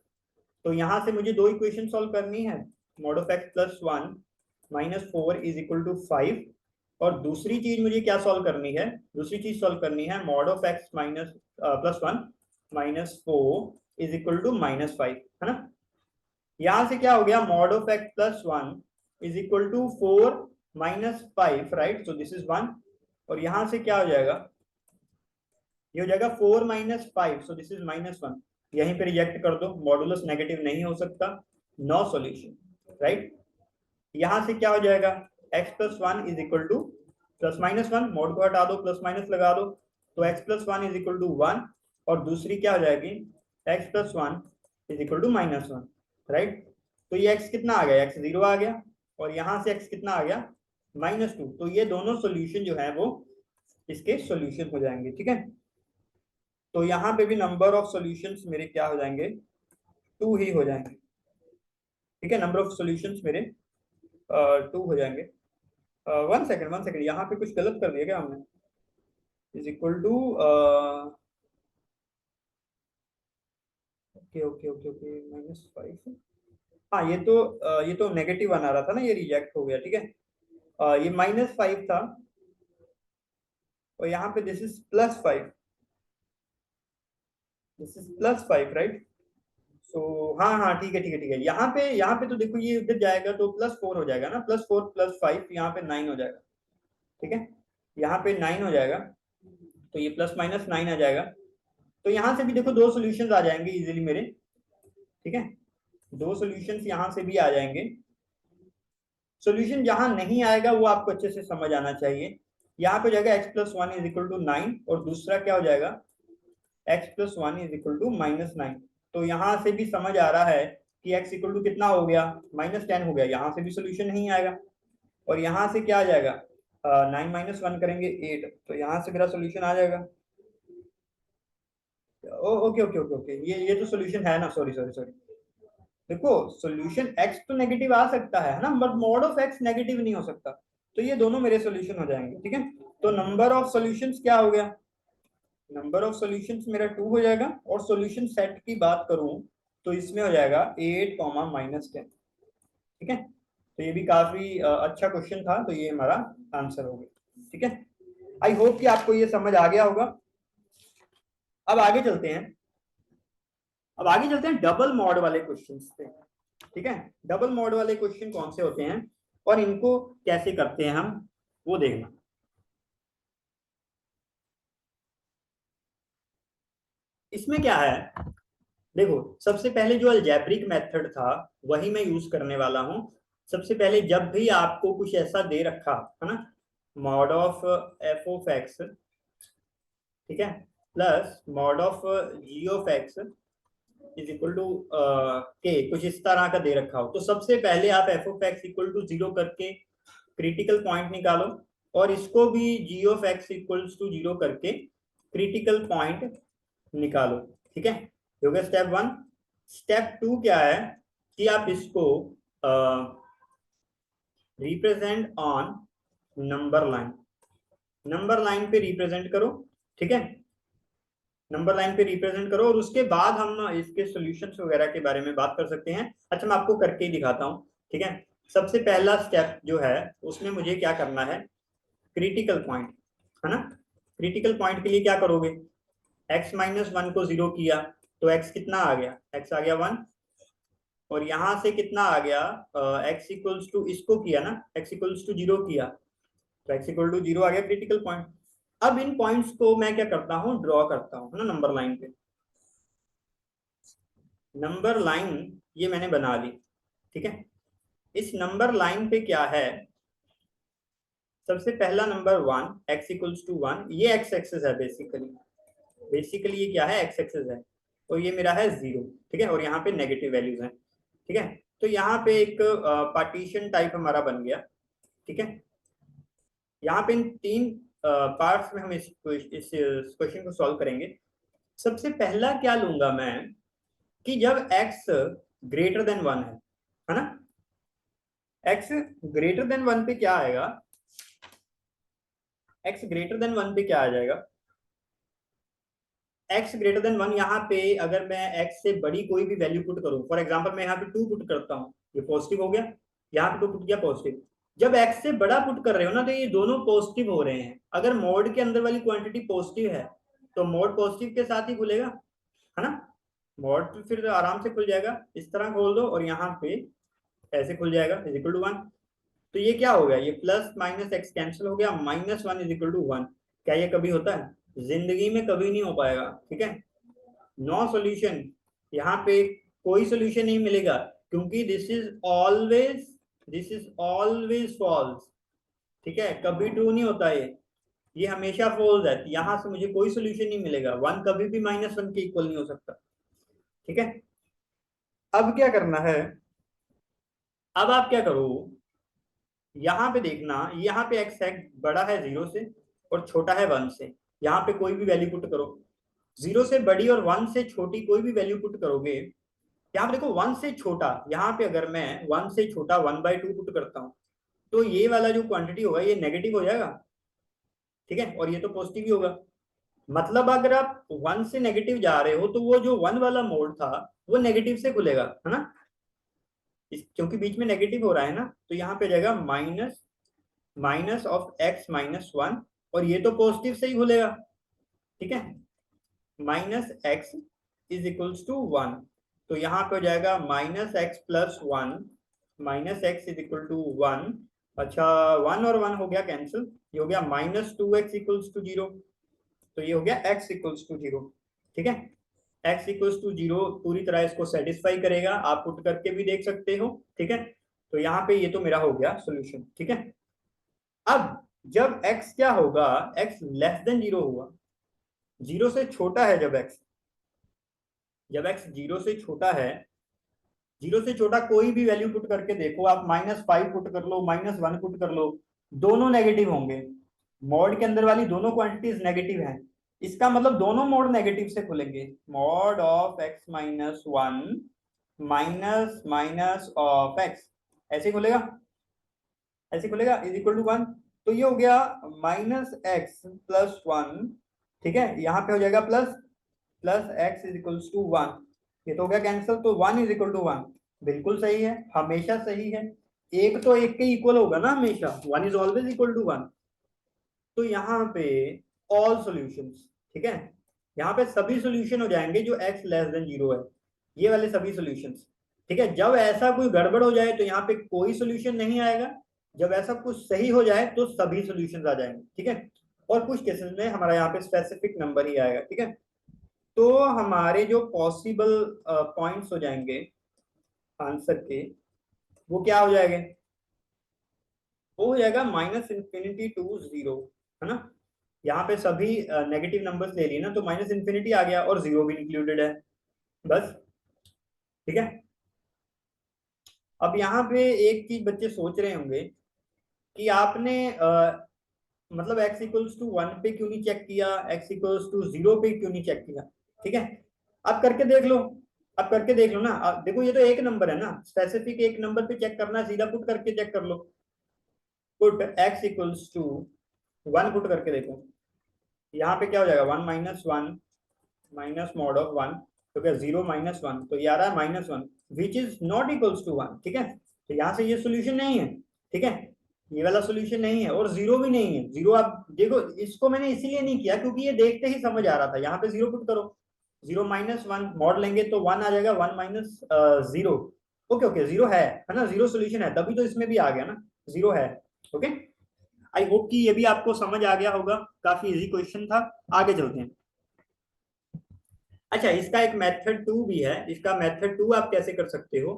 तो यहाँ से मुझे दो इक्वेशन सॉल्व करनी है, mod of x +1 -4 is equal to 5, और दूसरी चीज मुझे क्या सॉल्व करनी है, दूसरी चीज सॉल्व करनी है mod of x +1 -4 is equal to -5, है ना। यहां से क्या हो गया, mod of x +1 is equal to 4 -5, right, so this is 1, और यहां से क्या हो जाएगा, ये हो जाएगा 4 -5, सो दिस इज -1, यहीं पे रिजेक्ट कर दो, मॉडुलस नेगेटिव नहीं हो सकता, नो सॉल्यूशन, राइट। यहां से क्या हो जाएगा, x+1 is equal to +-1, mod को हटा दो, प्लस माइनस लगा दो, तो x+1 इज इक्वल टू 1, और दूसरी क्या हो जाएगी, x+1 is equal to -1, right. तो ये x कितना आ गया, x 0 आ गया, और यहां से x कितना आ गया, -2, तो ये दोनों सोल्यूशन जो है वो इसके सोल्यूशन हो जाएंगे, ठीक है। तो यहाँ पे भी नंबर ऑफ सॉल्यूशंस मेरे क्या हो जाएंगे, 2 ही हो जाएंगे, ठीक है, नंबर ऑफ सॉल्यूशंस मेरे 2 हो जाएंगे। 1 सेकेंड यहाँ पे कुछ गलत कर दिया क्या हमने, is equal to, okay okay okay okay -5, हाँ ये तो नेगेटिव बना रहा था ना, ये रिजेक्ट हो गया, ठीक है। ये -5 था, और यहाँ पे this is +5, this is +5, right. So हाँ हाँ ठीक है ठीक है ठीक है, यहाँ पे तो देखो ये उधर जाएगा तो +4 हो जाएगा ना, +4 +5 यहाँ पे 9 हो जाएगा, ठीक है, यहाँ पे 9 हो जाएगा, तो ये ±9 आ जाएगा। तो यहाँ से भी देखो दो सॉल्यूशंस आ जाएंगे इजीली मेरे, ठीक है, दो सॉल्यूशंस यहाँ से भी आ जाएंगे। सॉल्यूशन जहां नहीं आएगा वो आपको अच्छे से समझ आना चाहिए। यहाँ पे हो जाएगा x+1 इज इक्वल टू 9, और दूसरा क्या हो जाएगा, x+1 इज इक्वल टू -9। तो यहाँ से भी समझ आ रहा है कि x इक्वल टू कितना हो गया, -10 हो गया, यहाँ से भी सोल्यूशन नहीं आएगा, और यहाँ से क्या आ जाएगा, 9 -1 करेंगे 8, तो यहाँ से मेरा सोल्यूशन आ जाएगा। ओके ओके ओके ओके, ये तो सोल्यूशन है ना, सॉरी सॉरी सॉरी, देखो सोल्यूशन x तो नेगेटिव आ सकता है ना, but mod of x negative नहीं हो सकता, तो ये दोनों मेरे सोल्यूशन हो जाएंगे, ठीक है। तो नंबर ऑफ सॉल्यूशंस क्या हो गया, नंबर ऑफ सॉल्यूशंस मेरा 2 हो जाएगा, और सॉल्यूशन सेट की बात करूं तो इसमें हो जाएगा 8, -10, ठीक है। तो ये भी काफी अच्छा क्वेश्चन था, तो ये हमारा आंसर हो गया, ठीक है। आई होप कि आपको ये समझ आ गया होगा। अब आगे चलते हैं, अब आगे चलते हैं डबल मॉड वाले क्वेश्चन पे, ठीक है। डबल मॉड वाले क्वेश्चन कौन से होते हैं और इनको कैसे करते हैं हम, वो देखना। इसमें क्या है, देखो सबसे पहले जो अलजेब्रिक मेथड था वही मैं यूज करने वाला हूं। सबसे पहले जब भी आपको कुछ ऐसा दे रखा है ना, मॉड ऑफ f(x), ठीक है, plus mod of g(x) is equal to k, कुछ इस तरह का दे रखा हो, तो सबसे पहले आप f(x) इक्वल टू 0 करके क्रिटिकल पॉइंट निकालो, और इसको भी g(x) इक्वल्स टू 0 करके क्रिटिकल पॉइंट निकालो, ठीक है। हो गया स्टेप 1। स्टेप 2 क्या है कि आप इसको represent on number line, number line पे रिप्रेजेंट करो, ठीक है, नंबर लाइन पे रिप्रेजेंट करो, और उसके बाद हम इसके सॉल्यूशंस वगैरह के बारे में बात कर सकते हैं। अच्छा मैं आपको करके ही दिखाता हूँ, ठीक है। सबसे पहला स्टेप जो है उसमें मुझे क्या करना है, क्रिटिकल पॉइंट, है ना। क्रिटिकल पॉइंट के लिए क्या करोगे, x-1 को 0 किया तो x कितना आ गया, x आ गया 1, और यहां से कितना आ गया, x इक्वल्स टू, इसको किया ना, x इक्वल्स टू 0 किया, तो x इक्वल टू 0 आ गया क्रिटिकल पॉइंट। अब इन पॉइंट्स को मैं क्या करता हूँ, ड्रॉ करता हूँ, है ना, नंबर लाइन पे। नंबर लाइन ये मैंने बना ली, ठीक है। इस नंबर लाइन पे क्या है, सबसे पहला नंबर 1, x इक्वल्स टू 1, ये x एक्सेस है बेसिकली, बेसिकली ये क्या है, x एक्सेस है, और ये मेरा है 0, ठीक है, और यहाँ पे नेगेटिव वैल्यूज हैं, ठीक है। तो यहाँ पे एक पार्टीशन टाइप हमारा बन गया, ठीक है। यहाँ पे इन तीन पार्ट्स में हम इस क्वेश्चन को सॉल्व करेंगे। सबसे पहला क्या लूंगा मैं कि जब x ग्रेटर देन 1 है ना, x ग्रेटर देन 1 पे क्या आएगा, x ग्रेटर देन 1 पे क्या आ जाएगा, x ग्रेटर देन 1, यहाँ पे अगर मैं x से बड़ी कोई भी वैल्यू पुट करूं, फॉर एग्जांपल मैं यहाँ पे 2 पुट करता हूँ, ये पॉजिटिव हो गया, यहाँ पे 2 पुट किया पॉजिटिव। जब x से बड़ा पुट कर रहे हो ना तो ये दोनों पॉजिटिव हो रहे हैं। अगर मोड के अंदर वाली क्वांटिटी पॉजिटिव है तो मोड पॉजिटिव के साथ ही खुलेगा, है ना। मोड तो फिर आराम से खुल जाएगा, इस तरह खोल दो और यहाँ पे ऐसे खुल जाएगा इज इक्वल टू 1। तो ये क्या हो गया, ये प्लस माइनस एक्स कैंसिल हो गया, -1 इज इक्वल टू 1। क्या ये कभी होता है? जिंदगी में कभी नहीं हो पाएगा, ठीक है। नो सॉल्यूशन, यहाँ पे कोई सॉल्यूशन नहीं मिलेगा, क्योंकि दिस इज ऑलवेज फॉल्स, ठीक है। कभी ट्रू नहीं होता ये हमेशा फॉल्स है। यहाँ से मुझे कोई सॉल्यूशन नहीं मिलेगा, 1 कभी भी -1 के इक्वल नहीं हो सकता, ठीक है। अब क्या करना है, अब आप क्या करो, यहाँ पे देखना, यहाँ पे एक्स है बड़ा है 0 से और छोटा है 1 से, यहाँ पे कोई भी वैल्यू पुट करो। 0 से बड़ी और 1 से छोटी कोई भी वैल्यू पुट करोगे, यहाँ पे देखो 1 से छोटा, यहाँ पे अगर मैं 1 से छोटा 1/2 पुट करता हूँ तो ये वाला जो क्वांटिटी होगा ये नेगेटिव हो जाएगा, ठीक है, और ये तो पॉजिटिव ही होगा। मतलब अगर आप 1 से नेगेटिव जा रहे हो तो वो जो 1 वाला मोड था वो नेगेटिव से खुलेगा, है ना। क्योंकि बीच में नेगेटिव हो रहा है ना, तो यहाँ पे जाएगा माइनस ऑफ x -1, और ये तो पॉजिटिव से ही खुलेगा, ठीक है। -x इज इक्वल्स टू 1, तो यहाँ पे हो जाएगा -x + 1, -x is equal to 1। अच्छा, 1 और 1 हो गया कैंसिल, ये हो गया -2x इक्वल्स टू 0, तो ये हो गया x इक्वल्स टू 0, ठीक है। x इक्वल्स टू 0 पूरी तरह इसको सेटिस्फाई करेगा, आप पुट करके भी देख सकते हो, ठीक है। तो यहाँ पे ये तो मेरा हो गया सोल्यूशन, ठीक है। अब जब x क्या होगा, x लेस देन 0 होगा, 0 से छोटा है जब x 0 से छोटा है, 0 से छोटा कोई भी वैल्यू पुट करके देखो, आप -5 पुट कर लो, -1 पुट कर लो, दोनों नेगेटिव होंगे। मॉड के अंदर वाली दोनों क्वांटिटीज नेगेटिव हैं, इसका मतलब दोनों मोड नेगेटिव से खुलेंगे। Mod of x -1 minus minus of x, ऐसे खुलेगा, ऐसे खुलेगा इज इक्वल टू 1। तो ये हो गया -x + 1, ठीक है, यहाँ पे हो जाएगा plus x is equal to 1, ये तो हो गया कैंसिल, तो 1 इज इक्वल टू 1 बिल्कुल सही है, हमेशा सही है, एक तो एक के इक्वल होगा ना हमेशा, 1 इज ऑलवेज इक्वल टू 1। तो यहाँ पे ऑल सॉल्यूशंस, ठीक है, यहाँ पे सभी सॉल्यूशन हो जाएंगे जो x लेस देन 0 है, ये वाले सभी सॉल्यूशंस, ठीक है। जब ऐसा कोई गड़बड़ हो जाए तो यहाँ पे कोई सॉल्यूशन नहीं आएगा, जब ऐसा कुछ सही हो जाए तो सभी सॉल्यूशंस आ जाएंगे, ठीक है। और कुछ केसेस में हमारा यहाँ पे स्पेसिफिक नंबर ही आएगा, ठीक है। तो हमारे जो पॉसिबल पॉइंट्स हो जाएंगे आंसर के, वो क्या हो जाएंगे, वो हो जाएगा -∞ to 0, है ना। यहाँ पे सभी नेगेटिव नंबर्स ले लिए ना, तो -∞ आ गया और 0 भी इंक्लूडेड है, बस, ठीक है। अब यहाँ पे एक चीज बच्चे सोच रहे होंगे कि आपने मतलब x इक्वल्स टू 1 पे क्यों नहीं चेक किया, x इक्वल्स टू 0 पे क्यों नहीं चेक किया, ठीक है। अब करके देख लो, अब करके देख लो ना, देखो ये तो एक नंबर है ना, स्पेसिफिक एक नंबर पे चेक करना, सीधा पुट करके चेक कर लो, put x equals to 1 put करके देखो, यहाँ पे क्या हो जाएगा, 1 - 1 माइनस मॉड ऑफ 1, तो क्या 0 - 1, तो ये आ रहा है -1 which is not equals to 1, ठीक है। तो यहाँ से ये सोल्यूशन नहीं है, ठीक है, ये वाला सोल्यूशन नहीं है, और 0 भी नहीं है। 0 आप देखो, इसको मैंने इसीलिए नहीं किया क्योंकि ये देखते ही समझ आ रहा था, यहाँ पे 0 पुट करो, 0 - 1 मॉड लेंगे तो 1 आ जाएगा, 1 - 0, ओके ओके, 0 है ना, 0 सोल्यूशन है, तभी तो इसमें भी आ गया ना, 0 है, ओके। आई होप कि ये भी आपको समझ आ गया होगा, काफी इजी क्वेश्चन था। आगे चलते हैं। अच्छा, इसका एक मेथड 2 भी है, इसका मेथड 2 आप कैसे कर सकते हो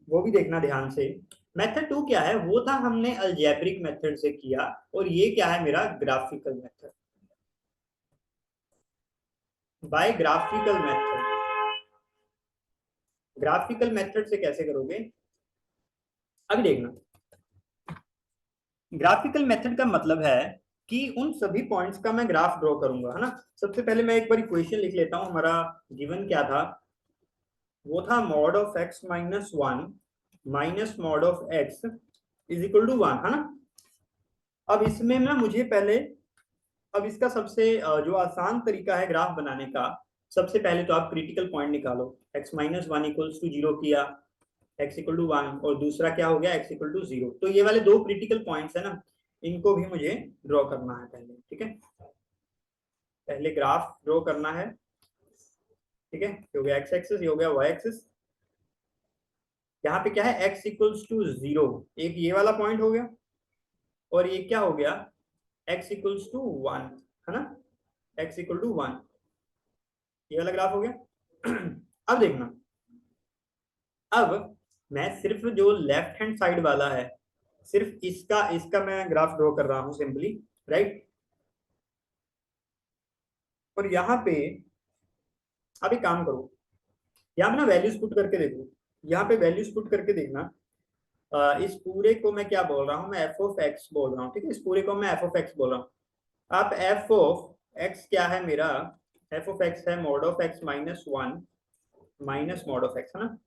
वो भी देखना ध्यान से। मेथड 2 क्या है, वो था हमने अलजेब्रिक मेथड से किया, और ये क्या है मेरा graphical method, by graphical method. Graphical method से कैसे करोगे, अभी देखना। ग्राफिकल मेथड का मतलब है कि उन सभी पॉइंट्स का मैं ग्राफ ड्रॉ करूंगा, है ना। सबसे पहले मैं एक बार इक्वेशन लिख लेता हूं, हमारा गिवन क्या था, वो था mod of x -1 minus mod of x is equal to 1, है ना। अब इसमें ना मुझे पहले अब इसका सबसे जो आसान तरीका है ग्राफ बनाने का, सबसे पहले तो आप क्रिटिकल पॉइंट निकालो। x minus one equals to zero किया, x इक्वल टू वन, और दूसरा क्या हो गया x इक्वल टू जीरो। तो ये वाले दो क्रिटिकल पॉइंट्स है ना, इनको भी मुझे ड्रॉ करना है पहले। ठीक है, पहले ग्राफ ड्रॉ करना है। ठीक है, ये हो गया x एक्सिस, ये हो गया y एक्सिस। यहाँ पे क्या है, x इक्वल्स टू जीरो, एक ये वाला पॉइंट हो गया, और ये क्या हो गया, x इक्वल्स टू वन, है ना, x इक्वल टू वन, ये वाला ग्राफ हो गया। अब देखना, अब मैं सिर्फ जो लेफ्ट हैंड साइड वाला है, सिर्फ इसका इसका मैं ग्राफ ड्रॉ कर रहा हूं सिंपली, राइट। और यहाँ पे अब एक काम करो, यहाँ पे ना वैल्यूज पुट करके देखो, यहाँ पे वैल्यूज पुट करके देखना। इस पूरे को मैं क्या बोल रहा हूँ, मैं एफ ऑफ एक्स बोल रहा हूँ। ठीक है, इस पूरे को मैं एफ ऑफ एक्स बोल रहा हूँ। आप एफ ऑफ एक्स क्या है मेरा, एफ ऑफ एक्स है mod of x minus one minus mod of x, है ना।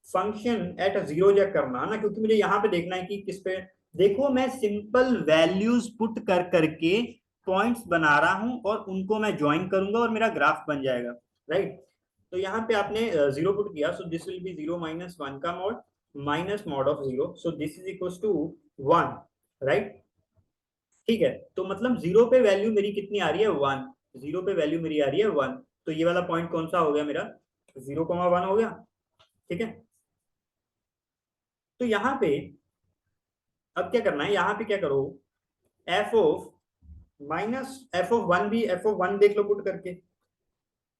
फंक्शन एट जीरो चेक करना है ना, क्योंकि मुझे यहाँ पे देखना है कि किस पे। देखो मैं सिंपल वैल्यूज पुट कर करके पॉइंट्स बना रहा हूं, और उनको मैं ज्वाइन करूंगा और मेरा ग्राफ बन जाएगा, राइट। तो यहाँ पे आपने जीरो पुट किया, so this will be zero minus one का mod minus mod of zero, so this is equal to one, right. ठीक है, तो मतलब जीरो पे वैल्यू मेरी कितनी आ रही है, वन। जीरो पे वैल्यू मेरी आ रही है वन, तो ये वाला पॉइंट कौन सा हो गया मेरा, जीरो कॉमा वन हो गया। ठीक है, तो यहाँ पे अब क्या करना है, यहाँ पे क्या करो, F of minus F of one भी, एफ ऑफ वन देख लो पुट करके,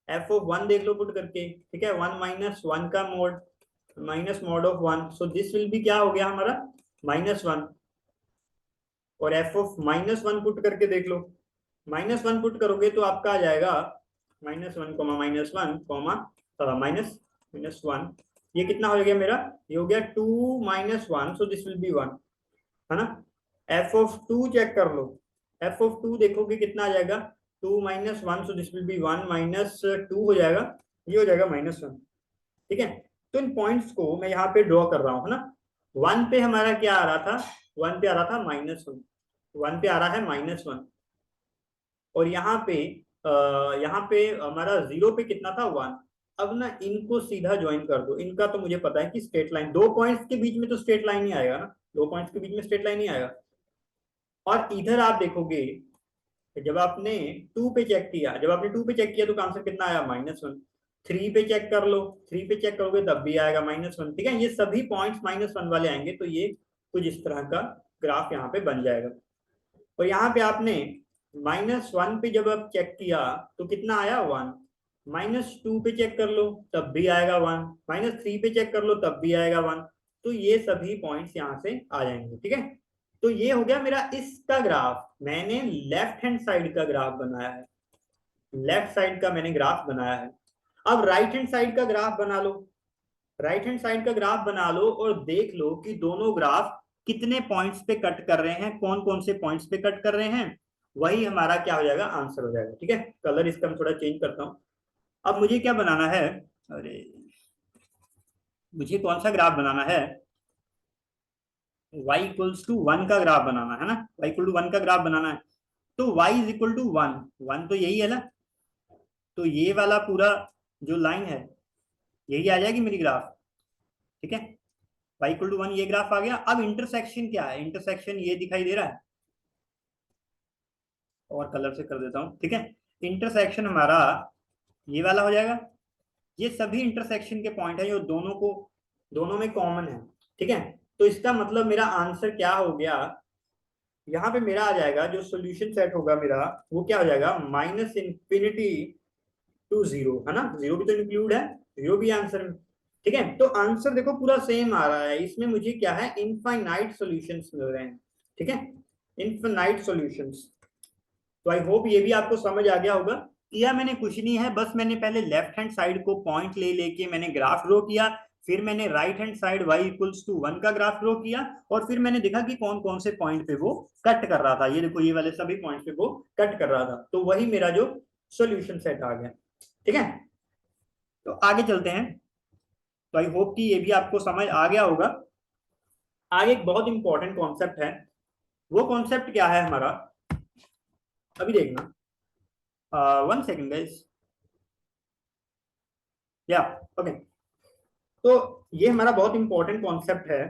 एफ ऑफ वन देख लो पुट करके। ठीक है, वन माइनस वन का mode minus mod of one, so this will भी क्या हो गया हमारा, माइनस वन। और F of minus one put करके देख लो, माइनस वन पुट करोगे तो आपका आ जाएगा minus one comma minus one comma minus minus one. ये कितना हो गया मेरा, ये हो गया two minus one, so this will be one, है ना। एफ ऑफ टू चेक कर लो, एफ ऑफ टू देखोगे कितना आ जाएगा, two minus one, so this will be one minus two हो जाएगा, ये हो जाएगा माइनस वन। ठीक है, तो इन पॉइंट्स को मैं यहाँ पे ड्रॉ कर रहा हूँ, है ना। वन पे हमारा क्या आ रहा था, वन पे आ रहा था माइनस वन, वन पे आ रहा है माइनस वन, और यहाँ पे हमारा जीरो पे कितना था, वन। अब ना इनको सीधा ज्वाइन कर दो, इनका तो मुझे पता है कि स्ट्रेट लाइन, दो पॉइंट्स के बीच में तो स्ट्रेट लाइन ही आएगा ना, दो पॉइंट्स के बीच में स्ट्रेट लाइन ही आएगा। और इधर आप देखोगे, जब आपने टू पे चेक किया, जब आपने टू पे चेक किया तो आंसर कितना आया, माइनस वन। थ्री पे चेक कर लो, थ्री पे चेक करोगे तब भी आएगा माइनस वन। ठीक है, ये सभी पॉइंट्स माइनस वन वाले आएंगे, तो ये कुछ इस तरह का ग्राफ यहाँ पे बन जाएगा। और यहाँ पे आपने माइनस वन पे जब आप चेक किया तो कितना आया, वन। माइनस टू पे चेक कर लो तब भी आएगा वन, माइनस थ्री पे चेक कर लो तब भी आएगा वन। तो ये सभी पॉइंट्स यहाँ से आ जाएंगे। ठीक है, तो ये हो गया मेरा इसका ग्राफ, मैंने लेफ्ट हैंड साइड का ग्राफ बनाया है, लेफ्ट साइड का मैंने ग्राफ बनाया है। अब राइट हैंड साइड का ग्राफ बना लो, राइट हैंड साइड का ग्राफ बना लो और देख लो कि दोनों ग्राफ कितने पॉइंट्स पे कट कर रहे हैं, कौन कौन से पॉइंट्स पे कट कर रहे हैं, वही हमारा क्या हो जाएगा, आंसर हो जाएगा। ठीक है, कलर इसका मैं थोड़ा चेंज करता हूं। अब मुझे क्या बनाना है, अरे मुझे कौन सा ग्राफ बनाना है, y इक्वल्स टू वन का ग्राफ बनाना है ना, y इक्वल टू वन का ग्राफ बनाना है। तो y is equal to one, one तो यही है ना, तो ये वाला पूरा जो लाइन है यही आ जाएगी मेरी ग्राफ। ठीक है, y इक्वल टू वन ये ग्राफ आ गया। अब इंटरसेक्शन क्या है, इंटरसेक्शन ये दिखाई दे रहा है, और कलर से कर देता हूं। ठीक है, इंटरसेक्शन हमारा ये वाला हो जाएगा। ये सभी इंटरसेक्शन के पॉइंट है जो दोनों में कॉमन है। ठीक है, तो इसका मतलब मेरा आंसर क्या हो गया, यहाँ पे मेरा आ जाएगा जो सोल्यूशन सेट होगा मेरा, वो क्या हो जाएगा, माइनस इंफिनिटी टू जीरो, है ना, जीरो भी तो इंक्लूड है, जीरो भी आंसर में। ठीक है, तो आंसर देखो पूरा सेम आ रहा है, इसमें मुझे क्या है, इनफाइनाइट सॉल्यूशंस मिल रहे हैं। ठीक है, इनफाइनाइट सॉल्यूशंस। तो आई होप ये भी आपको समझ आ गया होगा। किया मैंने कुछ नहीं है, बस मैंने पहले लेफ्ट हैंड साइड को पॉइंट ले लेके मैंने ग्राफ ड्रॉ किया, फिर मैंने right hand side y equals to one का ग्राफ ड्रॉ किया, और फिर मैंने देखा कि कौन कौन से पॉइंट पे वो कट कर रहा था। ये देखो, ये वाले सभी पॉइंट पे वो कट कर रहा था, तो वही मेरा जो सोल्यूशन सेट आ गया। ठीक है, तो आगे चलते हैं। तो आई होप कि ये भी आपको समझ आ गया होगा। आगे एक बहुत इंपॉर्टेंट कॉन्सेप्ट है, वो कॉन्सेप्ट क्या है हमारा, अभी देखना, 1 सेकेंड गाइस, या ओके। तो ये हमारा बहुत इंपॉर्टेंट कॉन्सेप्ट है।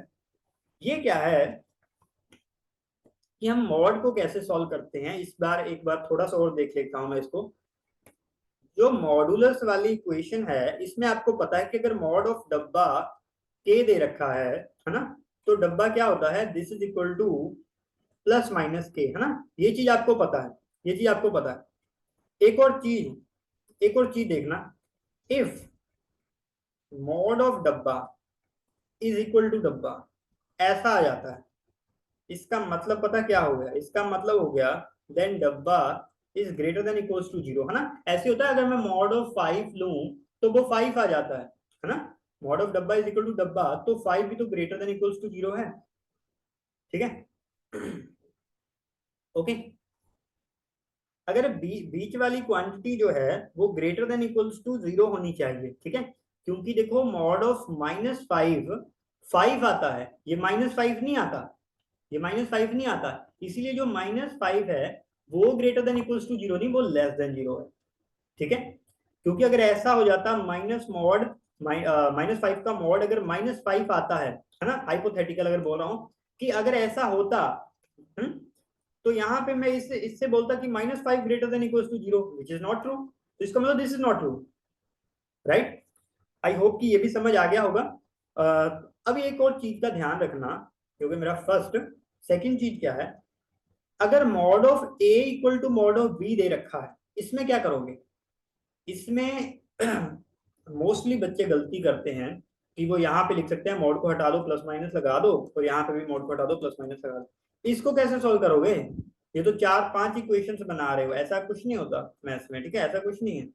ये क्या है कि हम मॉड को कैसे सॉल्व करते हैं, इस बार एक बार थोड़ा सा और देख लेता हूं मैं इसको। जो मॉडुलस वाली इक्वेशन है, इसमें आपको पता है कि अगर मॉड ऑफ डब्बा के दे रखा है ना, तो डब्बा क्या होता है, this is equal to plus minus के, है ना। ये चीज आपको पता है, ये चीज आपको पता है। एक और चीज देखना, इफ मॉड ऑफ डब्बा इज इक्वल टू डब्बा, ऐसा आ जाता है, इसका मतलब पता क्या हो गया, इसका मतलब हो गया देन डब्बा is greater than equals to 0, है ना। ऐसे होता है, अगर मैं मॉड ऑफ 5 लूं तो वो 5 आ जाता है ना। मॉड ऑफ डब्बा इज इक्वल टू डब्बा, तो 5 भी तो ग्रेटर देन इक्वल्स टू 0 है, ठीक है। ओके, अगर बीच वाली क्वांटिटी जो है वो ग्रेटर देन इक्वल्स टू 0 होनी चाहिए, ठीक है। क्योंकि देखो मॉड ऑफ -5 5 आता है, ये -5 नहीं आता, ये -5 नहीं आता, इसीलिए जो -5 है वो ग्रेटर देन इक्वल्स टू 0 नहीं, वो लेस देन 0 है, ठीक है। क्योंकि अगर ऐसा हो जाता -5 का मॉड अगर -5 आता है ना, हाइपोथेटिकल अगर बोल रहा हूं कि अगर ऐसा होता, तो यहाँ पे मैं इससे इससे बोलता कि -5 greater than equals to 0, which is not true, तो इसका मतलब this is not true, right. I hope कि ये भी समझ आ गया होगा। अब एक और चीज का ध्यान रखना, क्योंकि मेरा फर्स्ट, सेकंड चीज क्या है, अगर mod of A equal to mod of B दे रखा है, इसमें क्या करोगे। इसमें मोस्टली बच्चे गलती करते हैं कि वो यहाँ पे लिख सकते हैं मॉड को हटा दो प्लस माइनस लगा दो, और यहाँ पे भी मॉड को हटा दो प्लस माइनस लगा दो। इसको कैसे सोल्व करोगे, ये तो 4-5 इक्वेशंस बना रहे हो, ऐसा कुछ नहीं होता मैथ्स में, ठीक है, ऐसा कुछ नहीं है।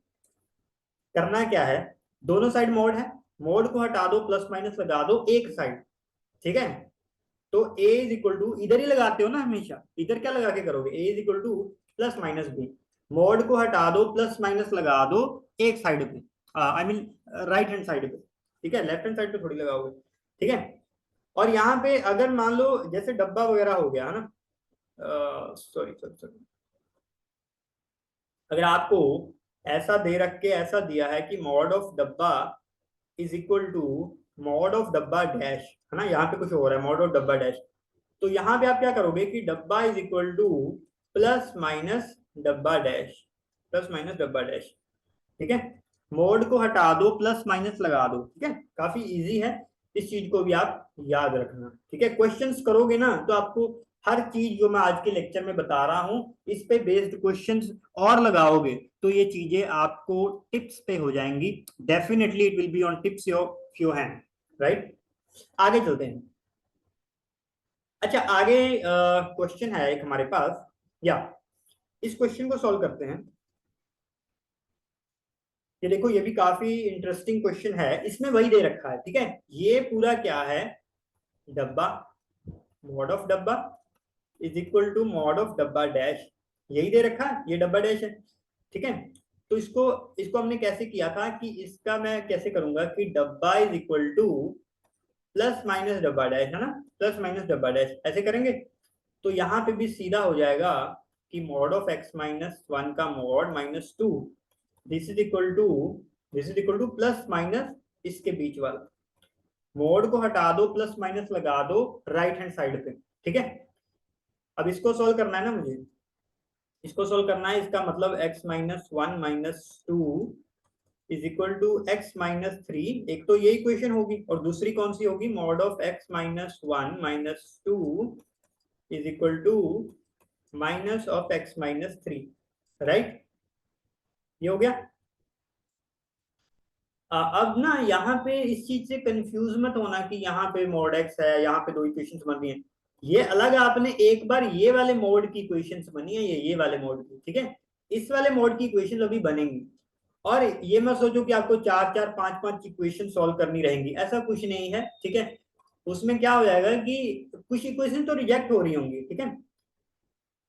करना क्या है, दोनों साइड मॉड है, मॉड को हटा दो प्लस माइनस लगा दो एक साइड, ठीक है। तो a इज इक्वल टू, इधर ही लगाते हो ना हमेशा, इधर क्या लगा के करोगे, a is equal to plus minus B, mod को हटा दो प्लस माइनस लगा दो एक साइड पे, I mean right hand side पे, ठीक है, लेफ्ट हैंड साइड पे थोड़ी लगाओगे, ठीक है। और यहाँ पे अगर मान लो जैसे डब्बा वगैरह हो गया है ना, सॉरी सॉरी सॉरी, अगर आपको ऐसा दे रख के ऐसा दिया है कि मॉड ऑफ डब्बा is equal to mod of डब्बा डैश, है ना, यहाँ पे कुछ हो रहा है, मॉड ऑफ डब्बा डैश, तो यहाँ पे आप क्या करोगे कि डब्बा is equal to plus minus डब्बा डैश, प्लस माइनस डब्बा डैश, ठीक है। मोड को हटा दो प्लस माइनस लगा दो, ठीक है, काफी इजी है, इस चीज को भी आप याद रखना, ठीक है। क्वेश्चंस करोगे ना तो आपको हर चीज जो मैं आज के लेक्चर में बता रहा हूं इस पे बेस्ड क्वेश्चंस और लगाओगे तो ये चीजें आपको टिप्स पे हो जाएंगी, definitely it will be on tips your hand, right. आगे चलते हैं। अच्छा, आगे क्वेश्चन है एक हमारे पास, या इस क्वेश्चन को सॉल्व करते हैं। ये देखो, ये भी काफी इंटरेस्टिंग क्वेश्चन है, इसमें वही दे रखा है, ठीक है। ये पूरा क्या है, डब्बा, मॉड ऑफ डब्बा is equal to mod of डब्बा डैश, यही दे रखा है, ये डब्बा डैश है, ठीक है। तो इसको इसको हमने कैसे किया था कि इसका मैं कैसे करूंगा कि डब्बा is equal to plus minus डब्बा डैश, है ना, प्लस माइनस डब्बा डैश, ऐसे करेंगे तो यहाँ पे भी सीधा हो जाएगा कि मॉड ऑफ x-1 का mod -2, this is equal to, this is equal to plus minus इसके बीच वाला, मॉड को हटा दो प्लस माइनस लगा दो राइट हैंड साइड पे, ठीक है। अब इसको सोल्व करना है ना मुझे, इसको सोल्व करना है, इसका मतलब x-1 - 2 is equal to x-3, एक तो ये इक्वेशन होगी और दूसरी कौन सी होगी, mod of x-1 - 2 is equal to minus of x-3, right, ये हो गया। अब ना यहाँ पे इस चीज से कंफ्यूज मत होना कि यहाँ पे मॉड x है, यहाँ पे दो इक्वेशंस बन रही हैं, ये अलग आपने एक बार ये वाले मोड की इक्वेशंस बनी है, ये वाले मोड की, ठीक है। इस वाले मोड की इक्वेशन अभी बनेंगी, और ये मत सोचो कि आपको 4-4 5-5 इक्वेशन सॉल्व करनी रहेंगी, ऐसा कुछ नहीं है, ठीक है। उसमें क्या हो जाएगा कि कुछ इक्वेशन तो रिजेक्ट हो रही होंगी, ठीक है।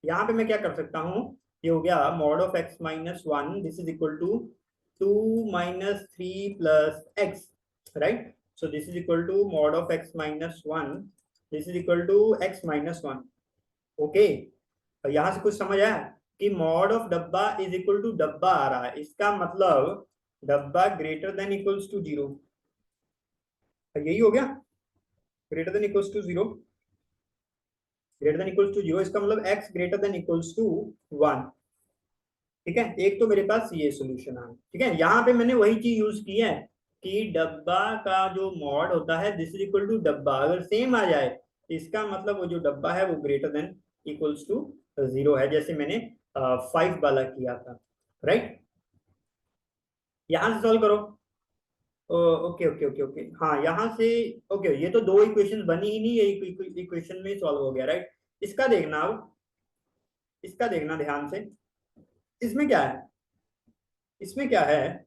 यहाँ पे मैं क्या कर सकता हूँ, ये हो गया mod of x-1, this is equal to 2 - 3 plus x, right. So this is equal to mod of x-1, this is equal to x-1, okay. यहाँ से कुछ समझ आया, कि मॉड ऑफ डब्बा इज इक्वल टू डब्बा आ रहा है, इसका मतलब डब्बा ग्रेटर देन इक्वल्स टू 0, यही हो गया, greater than equals to 0, greater than equals to 0, इसका मतलब x greater than equals to 1। ठीक है, एक तो मेरे पास ये सॉल्यूशन है। ठीक है, यहाँ पे मैंने वही चीज यूज की है कि डब्बा का जो मॉड होता है दिस इज इक्वल टू डब्बा, अगर सेम आ जाए इसका मतलब वो जो डब्बा है वो ग्रेटर देन इक्वल्स टू 0 है, जैसे मैंने 5 वाला किया था। राइट, यहां से सॉल्व करो। ओके ओके ओके ओके, हाँ यहाँ से। ओके, ये तो दो इक्वेशन बनी ही नहीं, एक इक्वेशन में सॉल्व हो गया। राइट, इसका देखना, अब इसका देखना ध्यान से, इसमें क्या है, इसमें क्या है,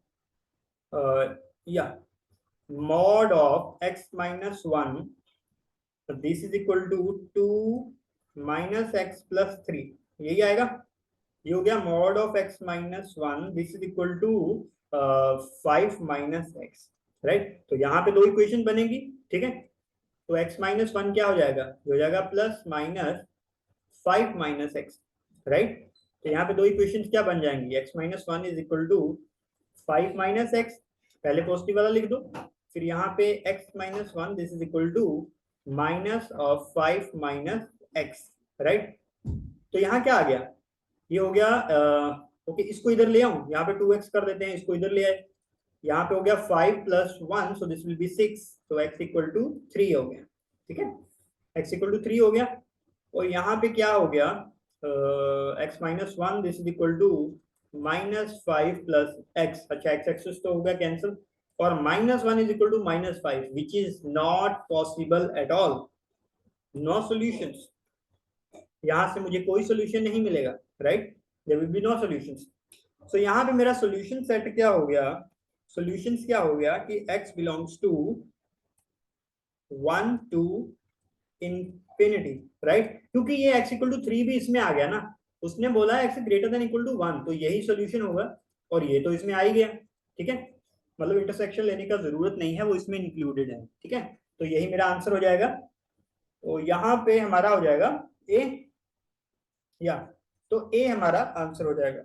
या mod of x minus 1 this is equal to 2 minus x plus 3, यही आएगा। ये हो गया mod of x minus 1 this is equal to 5 minus x. Right, तो यहाँ पे दो इक्वेशन बनेगी। ठीक है, तो x माइनस 1 क्या हो जाएगा, ये हो जाएगा plus minus 5 minus x. Right, तो यहाँ पे दो इक्वेशन क्या बन जाएंगी, x minus 1 is equal to 5 minus x, पहले पॉजिटिव वाला लिख दो, फिर यहाँ पे x minus 1 this is equal to minus of 5 minus x. Right, तो यहाँ क्या आ गया, ये हो गया ओके, इसको इधर ले आऊं, यहाँ पे 2x कर देते हैं, इसको इधर ले आए, यहाँ पे हो गया 5 plus 1 so this will B 6, तो x इक्वल टू 3 हो गया। ठीक है, x इक्वल टू 3 हो गया, और यहाँ पे क्या हो गया, x minus 1 this is equal to minus 5 plus X, अच्छा x एक्सिस तो हो गया कैंसिल, और minus 1 is equal to minus 5 which is not possible at all, no solutions, यहाँ से मुझे कोई सॉल्यूशन नहीं मिलेगा। Right, there will be no solutions. So यहाँ पे मेरा सॉल्यूशन सेट क्या हो गया, सॉल्यूशंस क्या हो गया कि x belongs to 1 to infinity. Right, क्योंकि ये x इक्वल टू 3 भी इसमें आ गया ना, उसने बोला है x greater than equal to 1, तो यही सॉल्यूशन होगा, और ये तो इसमें आ ही गया। ठीक है, मतलब इंटरसेक्शन लेने का जरूरत नहीं है, वो इसमें इंक्लूडेड है। ठीक है, तो यही मेरा आंसर हो जाएगा, तो यहाँ पे हमारा हो जाएगा ए, या तो ए हमारा आंसर हो जाएगा।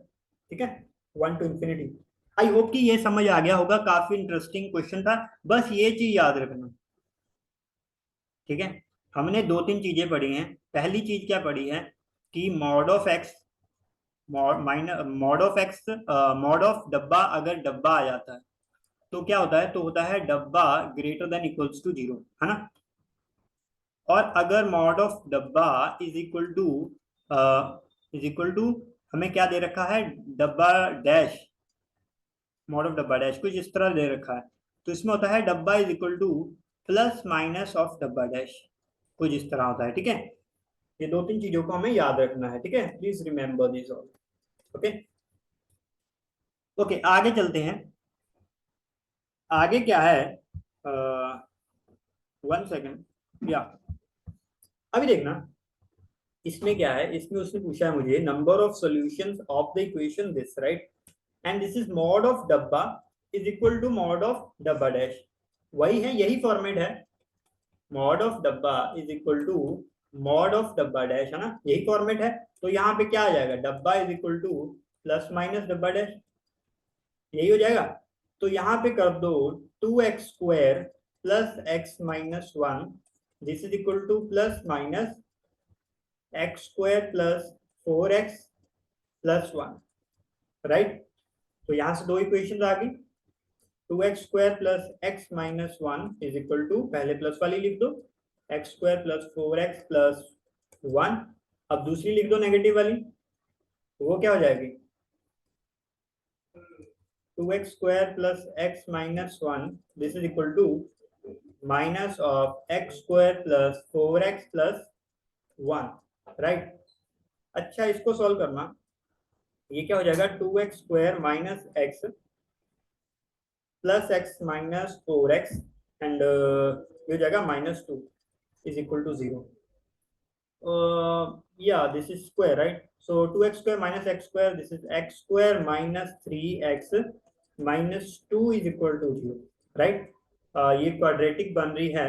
ठीक है, 1 टू इंफिनिटी। आई होप कि ये समझ आ गया होगा, काफी इंटरेस्टिंग क्वेश्चन था, बस ये चीज याद रखना। ठीक है, हमने दो तीन चीजें पढ़ी हैं। पहली चीज क्या पढ़ी है कि mod of x, mod of x, mod of डब्बा, अगर डब्बा आ जाता है तो क्या होता है, तो होता है डब्बा ग्रेटर देन इक्वल्स टू 0, है ना। और अगर मॉड ऑफ डब्बा इज इक्वल टू हमें क्या दे रखा है, डब्बा डैश, मॉड ऑफ डब्बा डैश कुछ इस तरह दे रखा है, तो इसमें होता है डब्बा is equal to plus minus of डब्बा डैश, कुछ इस तरह होता है। ठीक है, ये दो तीन चीजों को हमें याद रखना है। ठीक है, please remember this all. Okay okay, आगे चलते हैं। आगे क्या है, 1 सेकेंड, या अभी देखना, इसमें क्या है, इसमें उसने पूछा है मुझे number of solutions of the equation this, right, and this is mod of डब्बा is equal to mod of डब्बा डैश, वही है, यही फॉर्मेट है, मॉड ऑफ डब्बा is equal to mod of डब्बा डैश, है ना, यही फॉर्मेट है। तो यहाँ पे क्या आ जाएगा, डब्बा is equal to plus minus डब्बा डैश, यही हो जाएगा। तो यहाँ पे कर दो 2x square plus x minus 1 this is equal to plus minus x square plus 4x plus 1। Right, तो यहाँ से दो इक्वेशन आ गई, 2x square plus x minus 1 is equal to, पहले प्लस वाली लिख दो, x square plus 4x plus 1, अब दूसरी लिख दो नेगेटिव वाली, तो वो क्या हो जाएगी, 2x square plus x minus 1 this is equal to minus of x square plus 4x plus 1। Right, अच्छा इसको सॉल्व करना, ये क्या हो जाएगा, 2x square minus x plus x minus 4x and ये हो जाएगा minus 2 is equal to 0, yeah this is square, right, so 2x square minus x square this is x square minus 3x minus 2 is equal to 0, right। ये क्वाड्रेटिक बन रही है।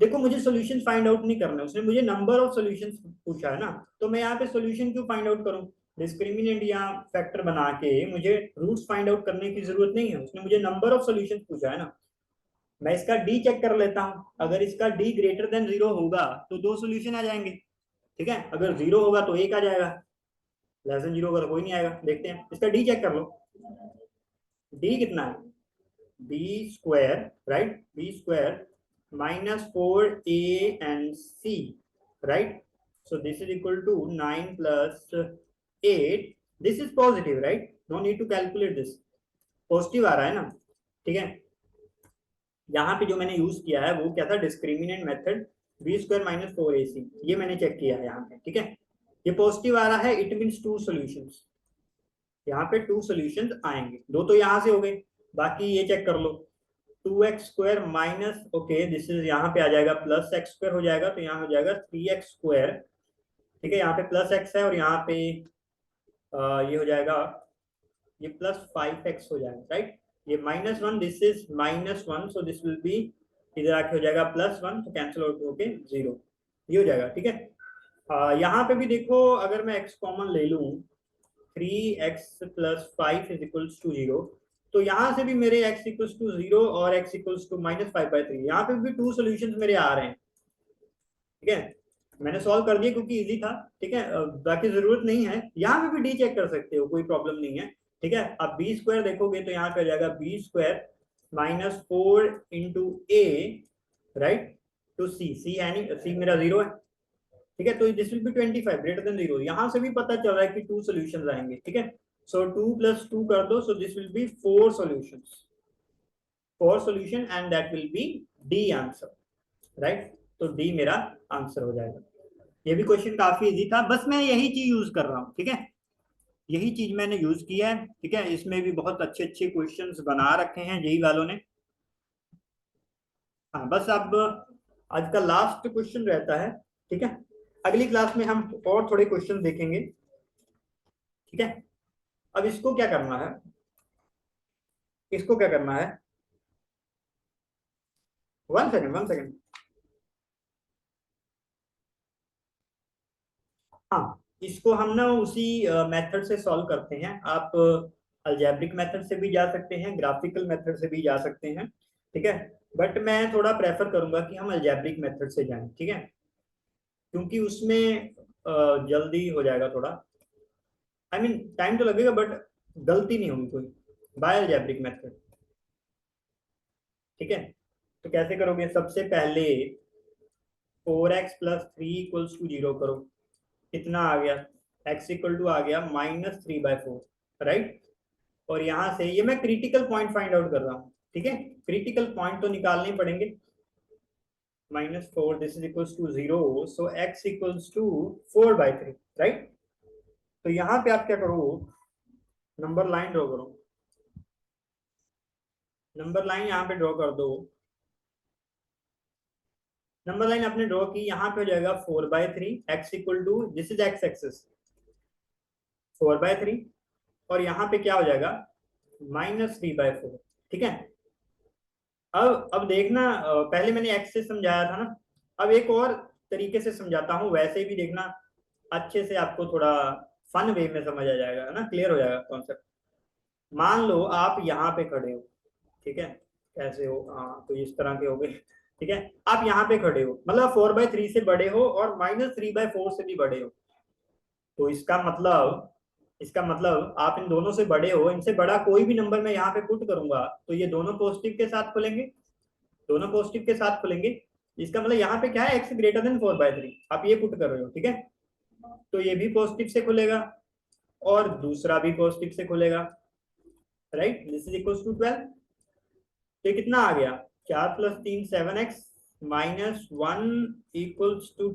देखो मुझे सॉल्यूशन फाइंड आउट नहीं करना है, उसने मुझे नंबर ऑफ सॉल्यूशंस पूछा है ना, तो मैं यहाँ पे सॉल्यूशन क्यों फाइंड आउट करूं, डिस्क्रिमिनेंट या फैक्टर बना के मुझे रूट्स फाइंड आउट करने की जरूरत नहीं है, उसने मुझे नंबर ऑफ सॉल्यूशंस पूछा है ना। मैं इसका डी चेक कर लेता हूँ, अगर इसका डी ग्रेटर देन 0 होगा तो 2 सॉल्यूशन आ जाएंगे, ठीक है। अगर 0 होगा तो 1 आ जाएगा, लेस देन 0 होगा तो कोई नहीं आएगा। देखते हैं, इसका डी चेक कर लो। डी कितना है, B square, right, B square minus 4 and C, right. So this is equal to 9 plus 8. This is positive, right? No need to calculate this. Positive आ रहा है ना, ठीक है। यहाँ पे जो मैंने यूज किया है वो क्या था, discriminant method, B square minus 4ac, ये मैंने चेक किया है यहाँ पे, ठीक है। ये पॉजिटिव आ रहा है, इट मीन्स 2 सॉल्यूशंस, यहाँ पे 2 सॉल्यूशंस आएंगे, 2 तो यहाँ से हो गए, बाकी ये चेक कर लो। 2x square minus, okay this is, यहाँ पे आ जाएगा प्लस x स्क्वायर हो जाएगा, तो यहाँ हो जाएगा 3x स्क्वायर, ठीक है। यहाँ पे प्लस x है और यहाँ पे ये हो जाएगा, ये प्लस 5x हो जाएगा, राइट। ये -1, this is -1, so this will B, इधर आके हो जाएगा +1, तो कैंसिल आउट होके 0, ये हो जाएगा, ठीक है। यहाँ पे भी देखो, अगर मैं x कॉमन ले लूं, 3x + 5 इज इक्वल्स टू 0, तो यहाँ से भी मेरे x इक्वल्स टू 0 और x इक्वल्स टू -5/3, यहाँ पे भी 2 सॉल्यूशंस मेरे आ रहे हैं, ठीक है। मैंने सॉल्व कर दिया क्योंकि इजी था, ठीक है। बाकी जरूरत नहीं है, यहाँ पे भी डी चेक कर सकते हो, कोई प्रॉब्लम नहीं है, ठीक है। अब बी स्क्वायर देखोगे तो यहाँ पे आ जाएगा B square -4 into A, right, to C, C है नहीं, सी मेरा 0 है, ठीक है। तो this will be 25 greater than 0, यहाँ से भी पता चल रहा है कि 2 सॉल्यूशंस आएंगे, ठीक है। सो 2 + 2 कर दो, सो this will B 4 solutions, 4 solution, and that will be D answer, right. तो डी मेरा आंसर हो जाएगा। ये भी क्वेश्चन काफी इजी था, बस मैं यही चीज यूज कर रहा हूँ, ठीक है, यही चीज मैंने यूज किया है, ठीक है। इसमें भी बहुत अच्छे अच्छे क्वेश्चंस बना रखे हैं जेई वालों ने। हाँ, बस अब आज का लास्ट क्वेश्चन रहता है, ठीक है। अगली क्लास में हम और थोड़े क्वेश्चन देखेंगे, ठीक है। अब इसको क्या करना है, इसको क्या करना है, 1 सेकेंड 1 सेकेंड, हाँ, इसको हम ना उसी मेथड से सॉल्व करते हैं। आप अलजेब्रिक मेथड से भी जा सकते हैं, ग्राफिकल मेथड से भी जा सकते हैं, ठीक है। बट मैं थोड़ा प्रेफर करूंगा कि हम अलजेब्रिक मेथड से जाएं, ठीक है, क्योंकि उसमें जल्दी हो जाएगा थोड़ा, आई मीन टाइम तो लगेगा बट गलती नहीं होगी कोई, बाय अलजेब्रिक मेथड, ठीक है। तो कैसे करोगे, सबसे पहले 4x + 3 = 0 करो, कितना आ गया, x = आ गया -3/4, राइट। और यहां से ये मैं क्रिटिकल पॉइंट फाइंड आउट कर रहा हूँ, ठीक है, क्रिटिकल पॉइंट तो निकालने ही पड़ेंगे। -4, this is equals to 0, so x = 4/3, right. तो यहाँ पे आप क्या करो, नंबर लाइन ड्रॉ करो, नंबर लाइन यहाँ पे ड्रॉ कर दो। नंबर लाइन आपने ड्रॉ की, यहाँ पे हो जाएगा 4/3, x = this is x axis 4/3, और यहाँ पे क्या हो जाएगा -3/4, ठीक है। अब देखना, पहले मैंने x से समझाया था ना, अब एक और तरीके से समझाता हूँ, वैसे भी देखना अच्छे से, आपको थोड़ा फन वे में समझ आ जाएगा, है ना, क्लियर हो जाएगा कॉन्सेप्ट। मान लो आप यहाँ पे खड़े हो, ठीक है, कैसे हो, हाँ, तो इस तरह के हो गए, ठीक है। आप यहाँ पे खड़े हो, मतलब 4/3 से बड़े हो और -3/4 से भी बड़े हो, तो इसका मतलब आप इन दोनों से बड़े हो, इनसे बड़ा कोई भी नंबर मैं यहाँ पे पुट करूंगा तो ये दोनों पॉजिटिव के साथ खुलेंगे, दोनों पॉजिटिव के साथ खुलेंगे। इसका मतलब यहाँ पे क्या है, x > 4/3, आप ये पुट कर रहे हो, ठीक है। तो ये भी पॉजिटिव से खुलेगा और दूसरा भी पॉजिटिव से खुलेगा, right, this is equal to 12। तो ये कितना आ गया, 4 + 3 7x -1 =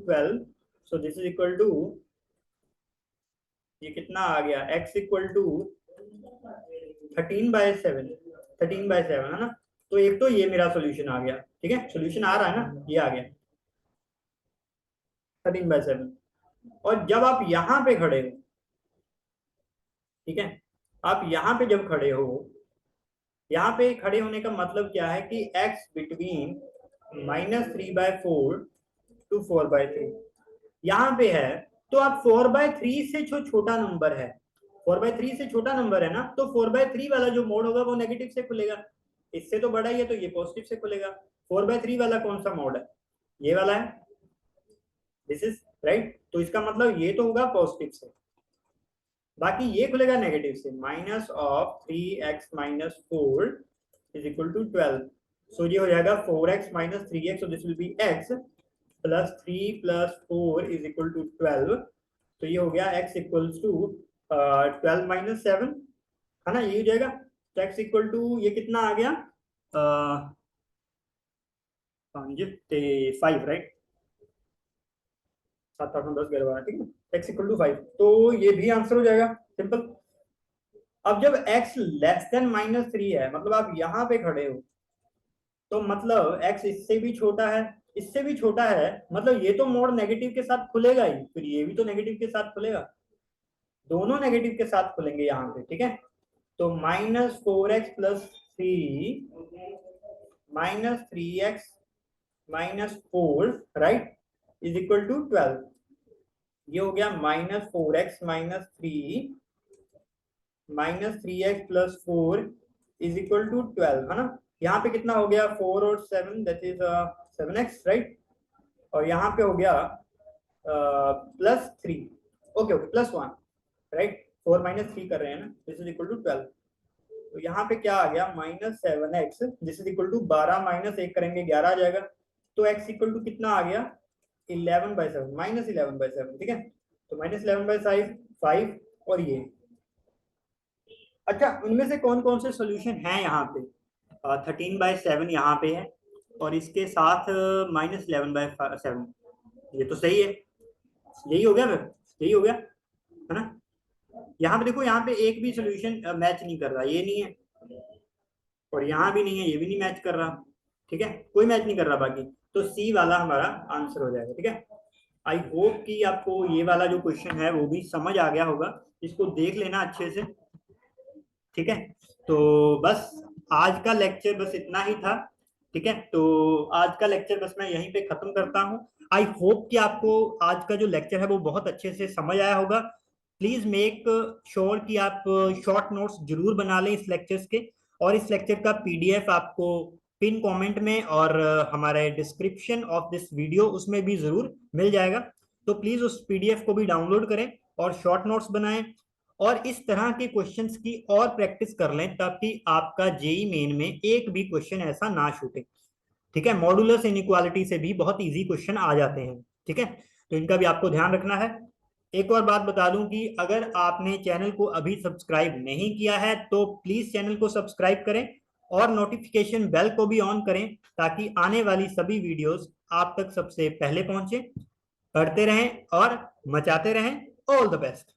12, so this is equal to, ये कितना आ गया, x = 13/7, 13/7 है ना। तो एक तो ये मेरा सोल्यूशन आ गया, ठीक है, सोल्यूशन आ रहा है ना, ये आ गया 13/7। और जब आप यहाँ पे खड़े हो, ठीक है, आप यहाँ पे जब खड़े हो, यहाँ पे खड़े होने का मतलब क्या है कि x बिटवीन -3/4 to 4/3, यहाँ पे है तो आप 4/3 से जो छोटा नंबर है, 4/3 से छोटा नंबर है ना, तो 4/3 वाला जो मोड होगा वो नेगेटिव से खुलेगा, इससे तो बड़ा ही है तो ये पॉजिटिव से खुलेगा। 4/3 वाला कौन सा मोड है, ये वाला है, दिस इज राइट, तो इसका मतलब ये तो होगा पॉजिटिव से, बाकी ये खुलेगा नेगेटिव से। Minus of 3x-4 is equal to 12, so ये हो जाएगा 4x-3x, so this will be x plus 3 plus 4 is equal to 12, तो ये हो गया x इक्वल्स टू 12-7, है ना, ये हो जाएगा। तो x इक्वल टू ये कितना आ गया, 5 राइट, 7 8 9 10 11 12, ठीक है, x इक्वल टू 5, तो ये भी आंसर हो जाएगा, सिंपल। अब जब x लेस देन -3 है, मतलब आप यहाँ पे खड़े हो, तो मतलब x इससे भी छोटा है, इससे भी छोटा है, मतलब ये तो मोड नेगेटिव के साथ खुलेगा ही, फिर ये भी तो नेगेटिव के साथ खुलेगा, दोनों नेगेटिव के साथ खुलेंगे यहाँ पे, ठीक है। तो -4x+3 -3x-4 right is equal to 12, ये हो गया -4x-3x+4 इज इक्वल टू 12, है ना। यहाँ पे कितना हो गया, 4 और 7 दैट इज 7x राइट, और यहाँ पे हो गया +3, ओके ओके, +1 राइट, 4 - 3 कर रहे हैं ना, दिस इज इक्वल टू 12, तो यहाँ पे क्या आ गया, -7x, this is equal to 12 - 1 करेंगे 11 आ जाएगा, तो x इक्वल टू कितना आ गया, 11/7, -11/7, ठीक है, तो -11/5 5, और ये। अच्छा, उनमें से कौन कौन से सॉल्यूशन हैं यहाँ पे, 13/7 यहाँ पे है, और इसके साथ -11/7, ये तो सही है, यही हो गया, फिर यही हो गया, है ना। यहाँ पे देखो, यहाँ पे एक भी सोल्यूशन मैच नहीं कर रहा, ये नहीं है, और यहाँ भी नहीं है, ये भी नहीं मैच कर रहा, ठीक है, कोई मैच नहीं कर रहा बाकी, तो सी वाला हमारा आंसर हो जाएगा, ठीक है। आई होप कि आपको ये वाला जो क्वेश्चन है वो भी समझ आ गया होगा, इसको देख लेना अच्छे से, ठीक है। तो बस आज का लेक्चर बस इतना ही था, ठीक है, तो आज का लेक्चर बस मैं यहीं पे खत्म करता हूँ। आई होप कि आपको आज का जो लेक्चर है वो बहुत अच्छे से समझ आया होगा। प्लीज मेक श्योर कि आप शॉर्ट नोट्स जरूर बना लें इस लेक्चर्स के, और इस लेक्चर का पीडीएफ आपको पिन कमेंट में और हमारे डिस्क्रिप्शन ऑफ दिस वीडियो उसमें भी जरूर मिल जाएगा, तो प्लीज उस पीडीएफ को भी डाउनलोड करें और शॉर्ट नोट्स बनाएं, और इस तरह के क्वेश्चंस की और प्रैक्टिस कर लें ताकि आपका जेई मेन में एक भी क्वेश्चन ऐसा ना छूटे, ठीक है। मॉडुलस इनइक्वालिटी से भी बहुत इजी क्वेश्चन आ जाते हैं, ठीक है, तो इनका भी आपको ध्यान रखना है। एक और बात बता दूं कि अगर आपने चैनल को अभी सब्सक्राइब नहीं किया है तो प्लीज चैनल को सब्सक्राइब करें और नोटिफिकेशन बेल को भी ऑन करें, ताकि आने वाली सभी वीडियोस आप तक सबसे पहले पहुंचे। पढ़ते रहें और मचाते रहें। All the best.